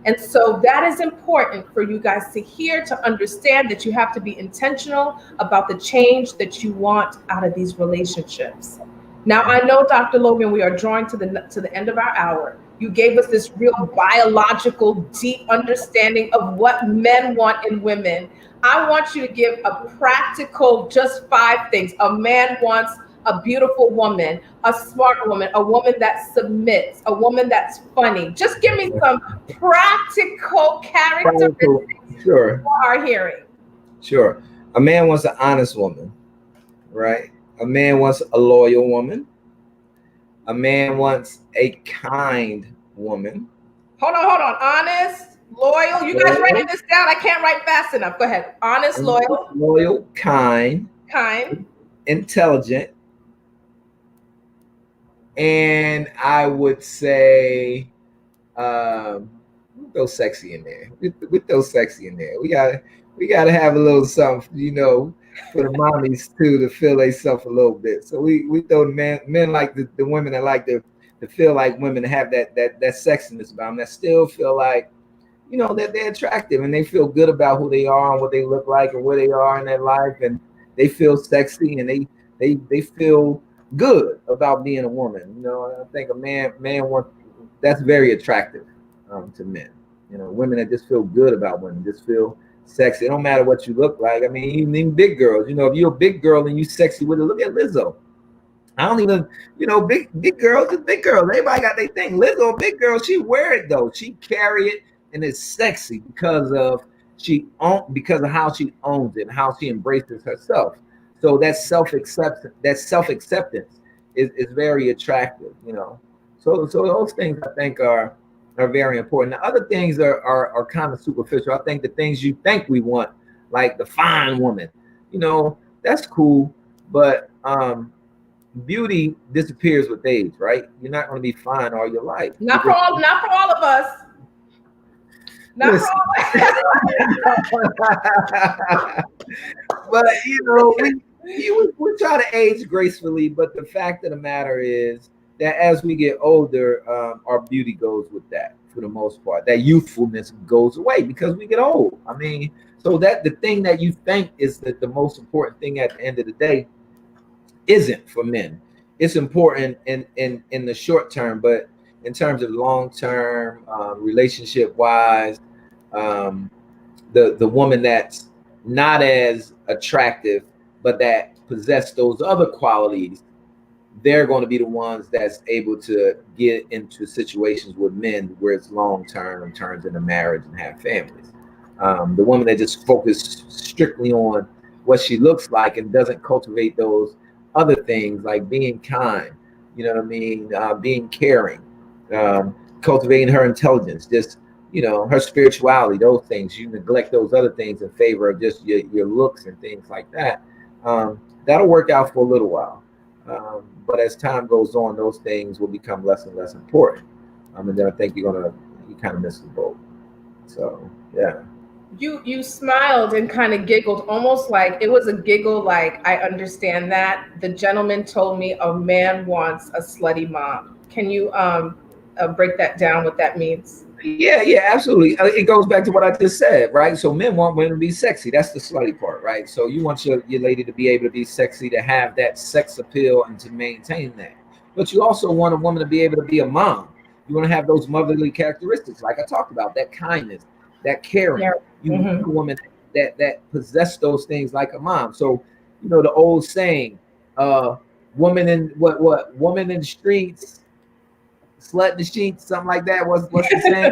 And so that is important for you guys to hear, to understand that you have to be intentional about the change that you want out of these relationships. Now, I know, Dr. Logan, we are drawing to the end of our hour. You gave us this real biological, deep understanding of what men want in women. I want you to give a practical, just 5 things. A man wants a beautiful woman, a smart woman, a woman that submits, a woman that's funny. Just give me some practical characteristics Sure. you are hearing. Sure. A man wants an honest woman, right? A man wants a loyal woman. A man wants a kind woman. Hold on. Honest, loyal. You guys writing this down? I can't write fast enough. Go ahead. Honest, loyal. Loyal, kind, intelligent. And I would say, throw sexy in there. We throw sexy in there. We gotta have a little something, for the mommies too, to feel themselves a little bit. So we throw men like the women that like to feel like women, to have that sexiness about them, that still feel like, that they're attractive and they feel good about who they are and what they look like and where they are in their life, and they feel sexy and they feel good about being a woman. I think a man wants, that's very attractive to men. Women that just feel good about women, just feel sexy. It don't matter what you look like. I mean, even big girls. If you're a big girl and you sexy with it, look at Lizzo. I don't even, big girls is big girls. Everybody got their thing. Lizzo, big girl, she wear it though. She carry it and it's sexy because of how she owns it and how she embraces herself. So that self-acceptance is very attractive, So those things I think are very important. The other things are kind of superficial. I think the things you think we want, like the fine woman, that's cool, but beauty disappears with age, right? You're not going to be fine all your life. Not for all of us. Not for all of us. But we try to age gracefully, but the fact of the matter is that as we get older, our beauty goes with that for the most part. That youthfulness goes away because we get old. I mean, so that the thing that you think is the most important thing at the end of the day isn't for men. It's important in the short term, but in terms of long term, relationship wise, the woman that's not as attractive, but that possess those other qualities, they're going to be the ones that's able to get into situations with men where it's long term and turns into marriage and have families. The woman that just focuses strictly on what she looks like and doesn't cultivate those other things like being kind, being caring, cultivating her intelligence, just her spirituality, those things. You neglect those other things in favor of just your looks and things like that. That'll work out for a little while. But as time goes on, those things will become less and less important. And then I think you kind of miss the boat. So, yeah. You smiled and kind of giggled, almost like it was a giggle like, I understand that. The gentleman told me a man wants a slutty mom. Can you break that down, what that means? Yeah, absolutely. It goes back to what I just said, right? So men want women to be sexy. That's the slutty part, right? So you want your lady to be able to be sexy, to have that sex appeal and to maintain that. But you also want a woman to be able to be a mom. You want to have those motherly characteristics, like I talked about, that kindness, that caring. Yeah. You want a woman that possess those things like a mom. So, the old saying, woman in woman in the streets, slut in the sheets, something like that. What's the saying?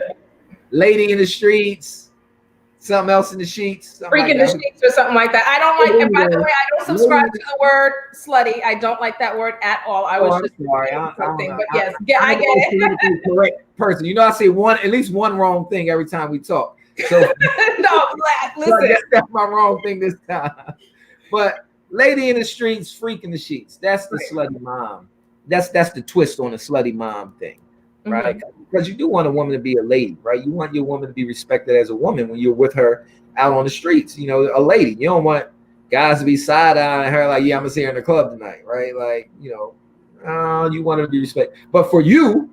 Lady in the streets, something else in the sheets, Freak in the sheets or something like that. I don't like it. By the way, I don't subscribe to the word slutty. I don't like that word at all. I was just sorry. something, I but yes, I get it. Correct person. You know, I say at least one wrong thing every time we talk. So no, listen. So I guess that's my wrong thing this time. But lady in the streets, freak in the sheets. That's the slutty mom. That's the twist on the slutty mom thing, right? Because you do want a woman to be a lady, right? You want your woman to be respected as a woman when you're with her out on the streets. You know, a lady. You don't want guys to be side-eyeing her like, yeah, I'm gonna see her in the club tonight, right? Like, you know, you want her to be respected. But for you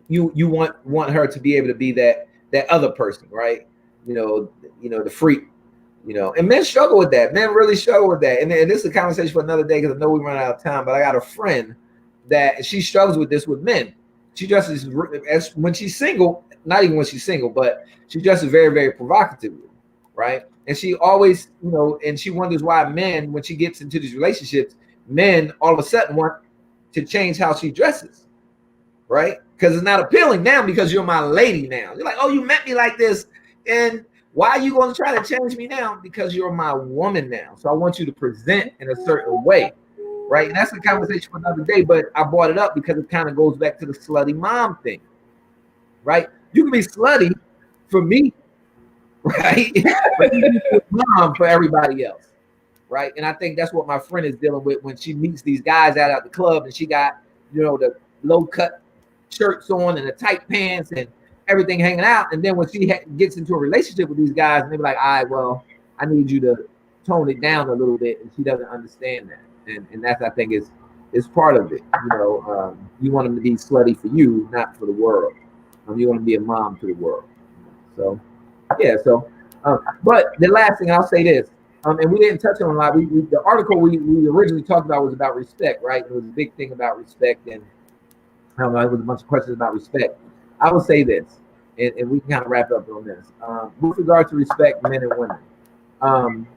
want her to be able to be that other person, right? You know, the freak. You know, and men struggle with that. Men really struggle with that. And this is a conversation for another day because I know we run out of time. But I got a friend that she struggles with this with men. She dresses as when she's single, not even when she's single, but she dresses very, very provocatively, right? And she always, you know, and she wonders why men, when she gets into these relationships, men all of a sudden want to change how she dresses, right? Because it's not appealing now because you're my lady now. You're like, oh, you met me like this, and why are you going to try to change me now? Because you're my woman now. So I want you to present in a certain way, right? And that's a conversation for another day, but I brought it up because it kind of goes back to the slutty mom thing, right? You can be slutty for me, right? But you can be mom for everybody else, right? And I think that's what my friend is dealing with when she meets these guys out at the club and she got, you know, the low-cut shirts on and the tight pants and everything hanging out, and then when she gets into a relationship with these guys, and they're like, all right, well, I need you to tone it down a little bit, and she doesn't understand that, and that's, I think, is part of it. You know, you want them to be slutty for you, not for the world. You want to be a mom to the world. So, yeah. So, but the last thing I'll say this, and we didn't touch on a lot. The article we originally talked about was about respect, right? It was a big thing about respect, and I don't know, it was a bunch of questions about respect. I will say this, and we can kind of wrap up on this. With regard to respect, men and women,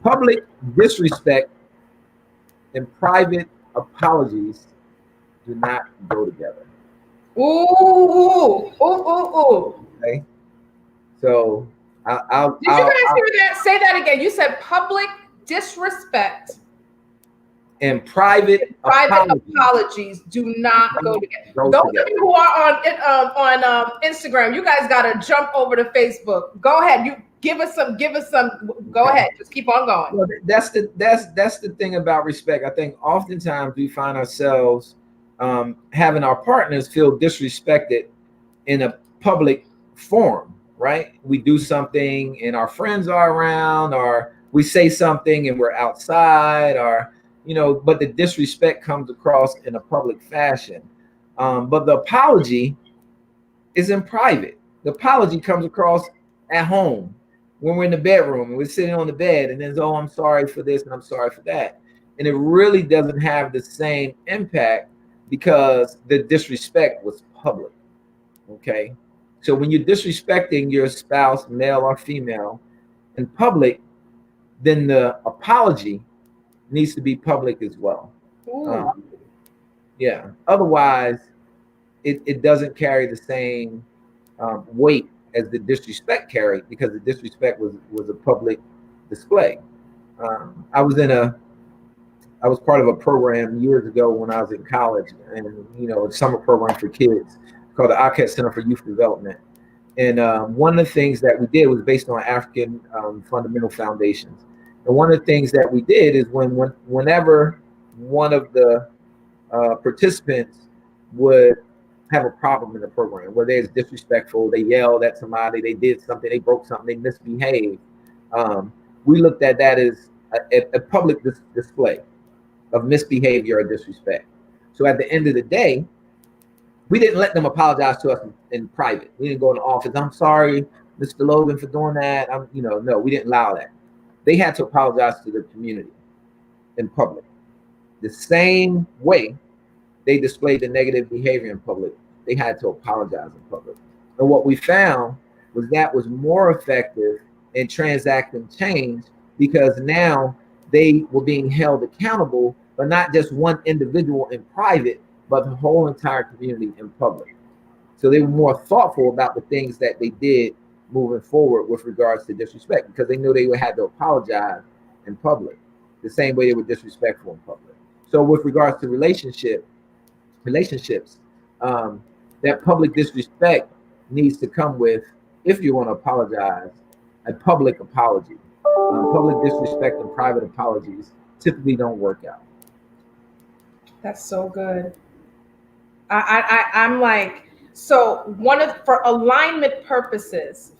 public disrespect and private apologies do not go together. Ooh. Okay. So I'll Did you guys hear that? Say that again. You said public disrespect and private apologies do not go together. Those of you who are on Instagram, you guys got to jump over to Facebook. Go ahead. You give us some. Go ahead. Just keep on going. Well, that's the thing about respect. I think oftentimes we find ourselves having our partners feel disrespected in a public forum, right? We do something and our friends are around, or we say something and we're outside, or you know, but the disrespect comes across in a public fashion. But the apology is in private. The apology comes across at home when we're in the bedroom and we're sitting on the bed, and then, oh, I'm sorry for this and I'm sorry for that. And it really doesn't have the same impact because the disrespect was public. Okay. So when you're disrespecting your spouse, male or female, in public, then the apology needs to be public as well. Yeah. Otherwise, it doesn't carry the same weight as the disrespect carried, because the disrespect was a public display. I was part of a program years ago when I was in college, and you know, a summer program for kids called the Aket Center for Youth Development. And one of the things that we did was based on African fundamental foundations. And one of the things that we did is whenever one of the participants would have a problem in the program, where they're disrespectful, they yelled at somebody, they did something, they broke something, they misbehaved, we looked at that as a public display of misbehavior or disrespect. So at the end of the day, we didn't let them apologize to us in private. We didn't go in the office, I'm sorry, Mr. Logan, for doing that. No, we didn't allow that. They had to apologize to the community in public. The same way they displayed the negative behavior in public, they had to apologize in public. And what we found was that was more effective in transacting change, because now they were being held accountable, but not just one individual in private, but the whole entire community in public. So they were more thoughtful about the things that they did moving forward with regards to disrespect, because they knew they would have to apologize in public the same way they were disrespectful in public. So with regards to relationships, that public disrespect needs to come with, if you want to apologize, a public apology. Public disrespect and private apologies typically don't work out. That's so good. I'm like, so for alignment purposes,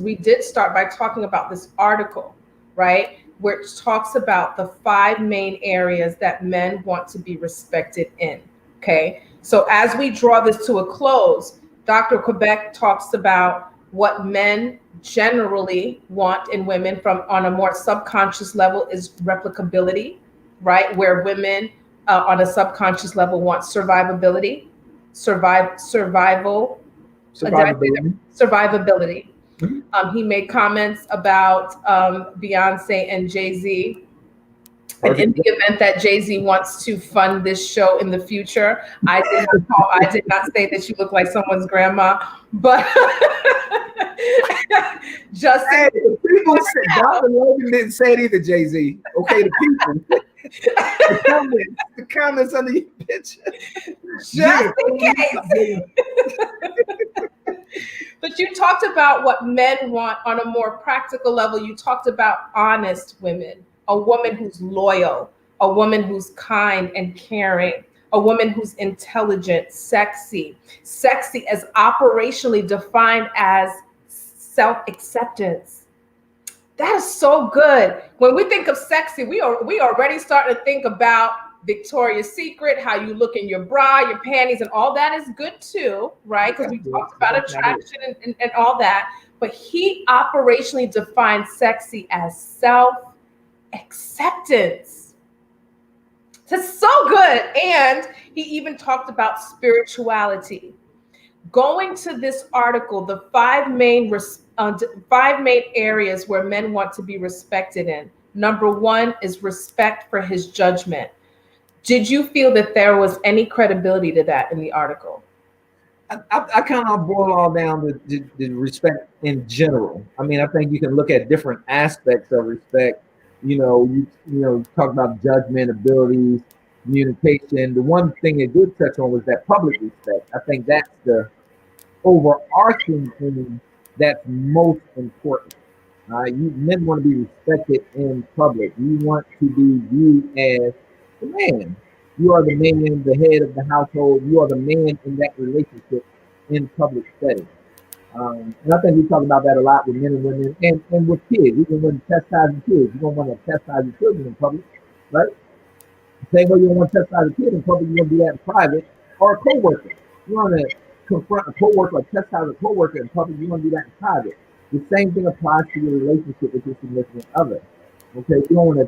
we did start by talking about this article, right? Where it talks about the 5 main areas that men want to be respected in. Okay. So as we draw this to a close, Dr. Quebec talks about what men generally want in women from on a more subconscious level is replicability, right? Where women on a subconscious level want survivability. Mm-hmm. He made comments about Beyonce and Jay-Z. And in the event that Jay-Z wants to fund this show in the future, I did not say that you look like someone's grandma, but just hey, people said Dr. Logan didn't say it either, Jay-Z. Okay, the people. the comments under your picture. Just in case. But you talked about what men want on a more practical level. You talked about honest women, a woman who's loyal, a woman who's kind and caring, a woman who's intelligent, sexy as operationally defined as self-acceptance. That is so good. When we think of sexy, we already starting to think about Victoria's Secret, how you look in your bra, your panties, and all that is good too, right? Because we talked about attraction and all that. But he operationally defined sexy as self-acceptance. That's so good. And he even talked about spirituality. Going to this article, the 5 main areas where men want to be respected in. Number 1 is respect for his judgment. Did you feel that there was any credibility to that in the article? I kind of boil all down to respect in general. I mean, I think you can look at different aspects of respect. You talk about judgment, abilities, communication. The one thing they did touch on was that public respect. I think that's the overarching thing that's most important. Men want to be respected in public. You want to be viewed as the man. You are the man, the head of the household. You are the man in that relationship in public setting. And I think we talk about that a lot with men and women and with kids. Even when chastising kids, you don't want to chastise your children in public, right? The same way you don't want to chastise a kid in public, you want to do that in private. Or a coworker. You want to confront a coworker or chastise a coworker in public, you want to do that in private. The same thing applies to your relationship with your significant other. Okay, you don't want to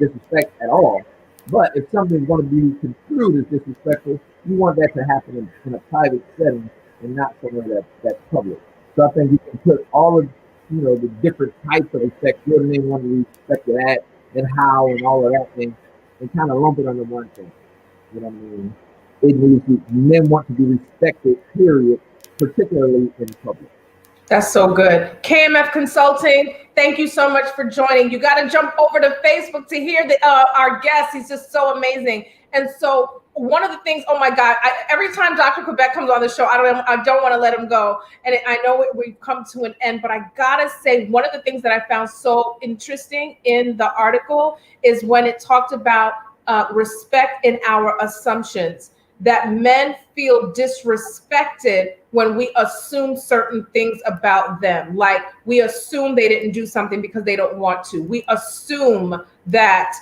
disrespect at all. But if something's going to be construed as disrespectful, you want that to happen in a private setting and not somewhere that's public. So I think you can put all of the different types of respect, what men want to be respected at, and how, and all of that thing, and kind of lump it under one thing. You know what I mean? Men want to be respected, period, particularly in public. That's so good. KMF Consulting, thank you so much for joining. You got to jump over to Facebook to hear our guest. He's just so amazing. And so one of the things, oh my God, every time Dr. Quebec comes on the show, I don't want to let him go. And I know we've come to an end, but I got to say, one of the things that I found so interesting in the article is when it talked about respect in our assumptions, that men feel disrespected when we assume certain things about them. Like we assume they didn't do something because they don't want to. We assume that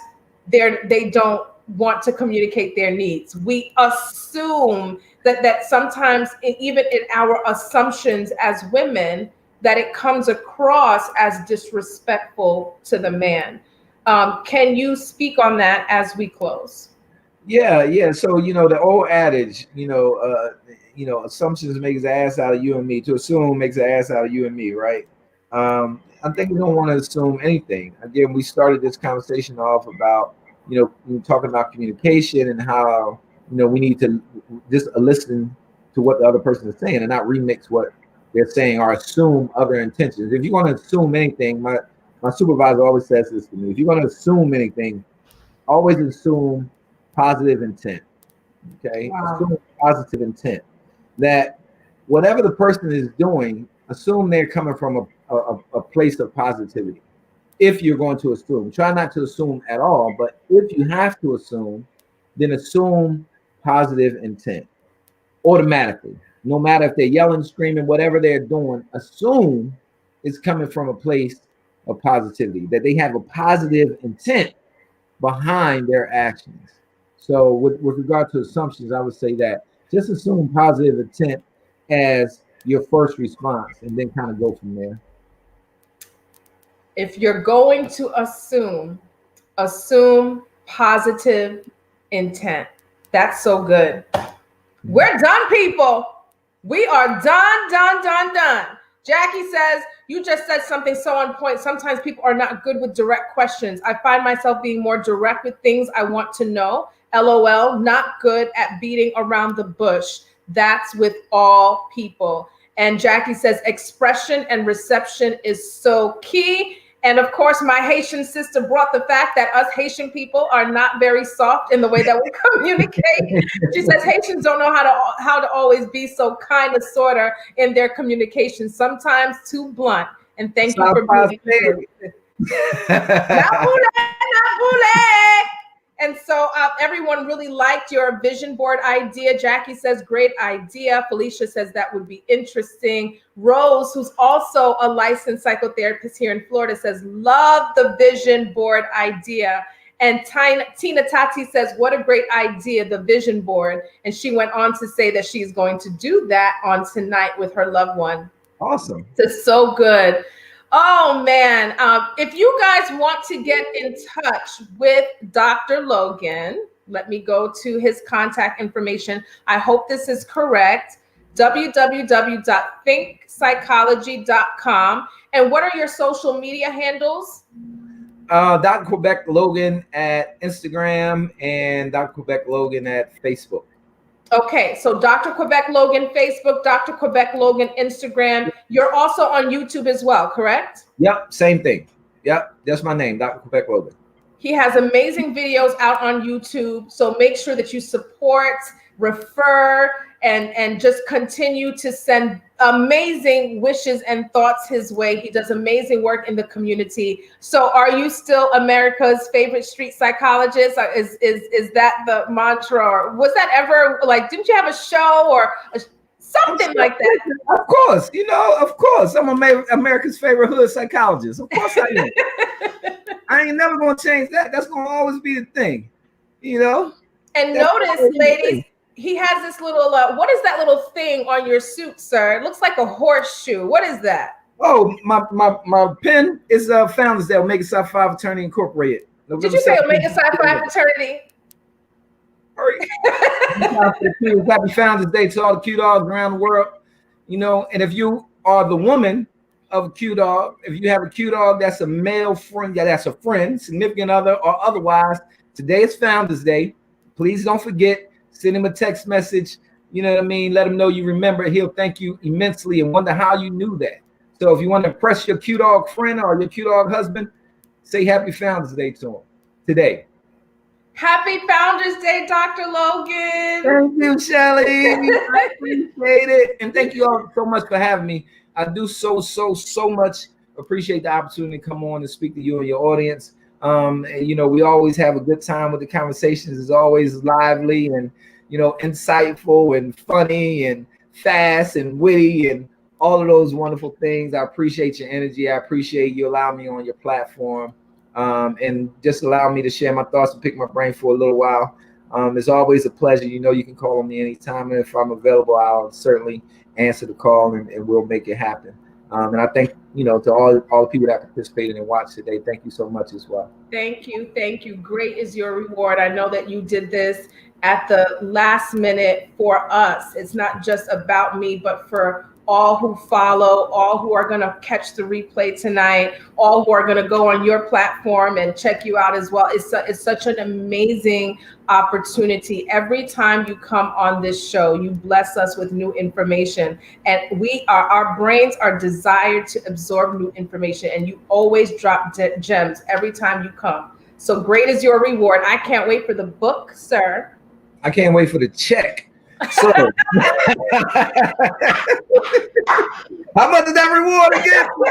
they don't want to communicate their needs. We assume that sometimes even in our assumptions as women, that it comes across as disrespectful to the man. Can you speak on that as we close? Yeah. So, the old adage, assumptions makes an ass out of you and me. To assume makes an ass out of you and me, right? I think we don't want to assume anything. Again, we started this conversation off about, talking about communication and how, we need to just listen to what the other person is saying and not remix what they're saying or assume other intentions. If you're going to assume anything, my supervisor always says this to me: if you're going to assume anything, always assume positive intent. Okay, Wow. assume positive intent. That whatever the person is doing, assume they're coming from a place of positivity. If you're going to assume, try not to assume at all, but if you have to assume, then assume positive intent automatically. No matter if they're yelling, screaming, whatever they're doing, assume it's coming from a place of positivity, that they have a positive intent behind their actions. So with regard to assumptions, I would say that just assume positive intent as your first response and then kind of go from there. If you're going to assume positive intent. That's so good. We're done, people. We are done. Jackie says, you just said something so on point. Sometimes people are not good with direct questions. I find myself being more direct with things I want to know. LOL, not good at beating around the bush. That's with all people. And Jackie says, expression and reception is so key. And of course, my Haitian sister brought the fact that us Haitian people are not very soft in the way that we communicate. She says Haitians don't know how to always be so kind of sorta in their communication, sometimes too blunt. And thank you for being here. And so everyone really liked your vision board idea. Jackie says, great idea. Felicia says that would be interesting. Rose, who's also a licensed psychotherapist here in Florida, says, love the vision board idea. And Tina Tati says, what a great idea, the vision board. And she went on to say that she's going to do that on tonight with her loved one. Awesome. It's so good. Oh, man. If you guys want to get in touch with Dr. Logan, let me go to his contact information. I hope this is correct. www.thinkpsychology.com. And what are your social media handles? Dr. Quebec Logan at Instagram and Dr. Quebec Logan at Facebook. Okay, so Dr. Quebec Logan, Facebook, Dr. Quebec Logan, Instagram. You're also on YouTube as well, correct? Yep, same thing. Yep, that's my name, Dr. Quebec Logan. He has amazing videos out on YouTube, so make sure that you support, refer, and just continue to send amazing wishes and thoughts his way. He does amazing work in the community. So are you still America's favorite street psychologist? Is that the mantra? Or was that ever, like, didn't you have a show or something like that? Of course, of course. I'm America's favorite hood psychologist. Of course I am. I ain't never going to change that. That's going to always be the thing, And notice, ladies, he has this little, what is that little thing on your suit, sir? It looks like a horseshoe. What is that? Oh, my pen is Founders Day, Omega Psi Phi Fraternity Incorporated. Did you say Omega Psi Phi Fraternity? Happy Founders Day to all the Q dogs around the world. And if you are the woman of a Q dog, if you have a Q dog that's a male friend, that's a friend, significant other, or otherwise, today is Founders Day. Please don't forget. Send him a text message, Let him know you remember. He'll thank you immensely and wonder how you knew that. So if you want to impress your Q dog friend or your Q dog husband, say Happy Founders Day to him today. Happy Founders Day, Dr. Logan. Thank you, Shelly. I appreciate it. And thank you all so much for having me. I do so much appreciate the opportunity to come on and speak to you and your audience. And, we always have a good time with the conversations. It's always lively and, insightful and funny and fast and witty and all of those wonderful things. I appreciate your energy. I appreciate you allowing me on your platform and just allow me to share my thoughts and pick my brain for a little while. It's always a pleasure. You can call on me anytime. And if I'm available, I'll certainly answer the call and we'll make it happen. And I thank, to all the people that participated and watched today. Thank you so much as well. Thank you. Great is your reward. I know that you did this at the last minute for us. It's not just about me, but for all who follow, all who are going to catch the replay tonight, all who are going to go on your platform and check you out as well. It's such an amazing opportunity. Every time you come on this show, you bless us with new information, and our brains are desired to absorb new information, and you always drop gems every time you come. So great is your reward. I can't wait for the book, sir. I can't wait for the check. So, how much is that reward again? Woo,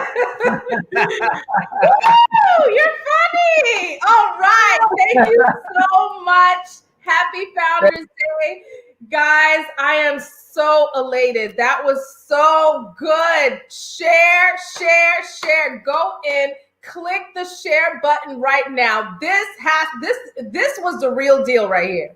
you're funny. All right. Thank you so much. Happy Founders Day. Guys, I am so elated. That was so good. Share, share, share. Go in. Click the share button right now. This was the real deal right here.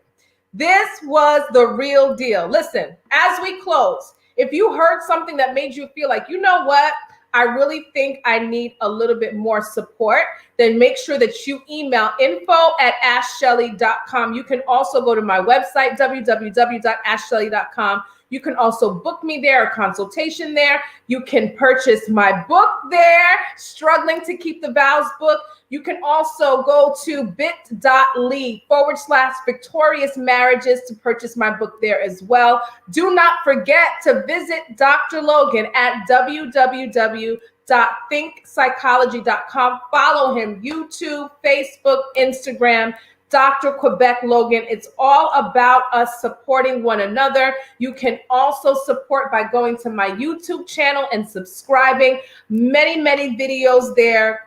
This was the real deal. Listen, as we close, if you heard something that made you feel like, you know what, I really think I need a little bit more support, then make sure that you email info@ashshelley.com. You can also go to my website, www.ashshelley.com. You can also book me there, a consultation there. You can purchase my book there, Struggling to Keep the Vows book. You can also go to bit.ly/victorious marriages to purchase my book there as well. Do not forget to visit Dr. Logan at www.thinkpsychology.com. Follow him, YouTube, Facebook, Instagram, Dr. Quebec Logan. It's all about us supporting one another. You can also support by going to my YouTube channel and subscribing. Many, many videos there.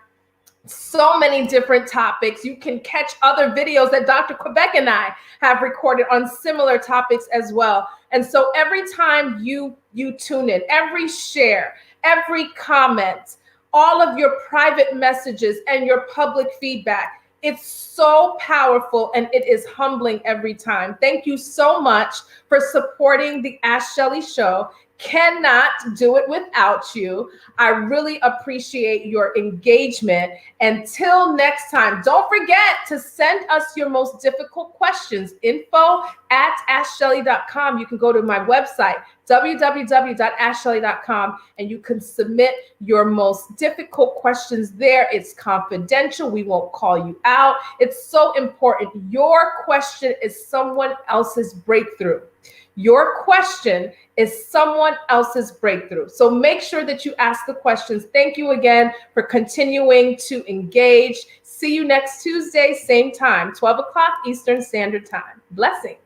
So many different topics. You can catch other videos that Dr. Quebec and I have recorded on similar topics as well. And so every time you tune in, every share, every comment, all of your private messages and your public feedback, it's so powerful and it is humbling every time. Thank you so much for supporting the Ash Shelley Show. Cannot do it without you. I really appreciate your engagement. Until next time, don't forget to send us your most difficult questions. info@ashshelley.com. You can go to my website, www.ashshelley.com, and you can submit your most difficult questions there. It's confidential. We won't call you out. It's so important. Your question is someone else's breakthrough. Your question is someone else's breakthrough. So make sure that you ask the questions. Thank you again for continuing to engage. See you next Tuesday, same time, 12 o'clock Eastern Standard Time. Blessings.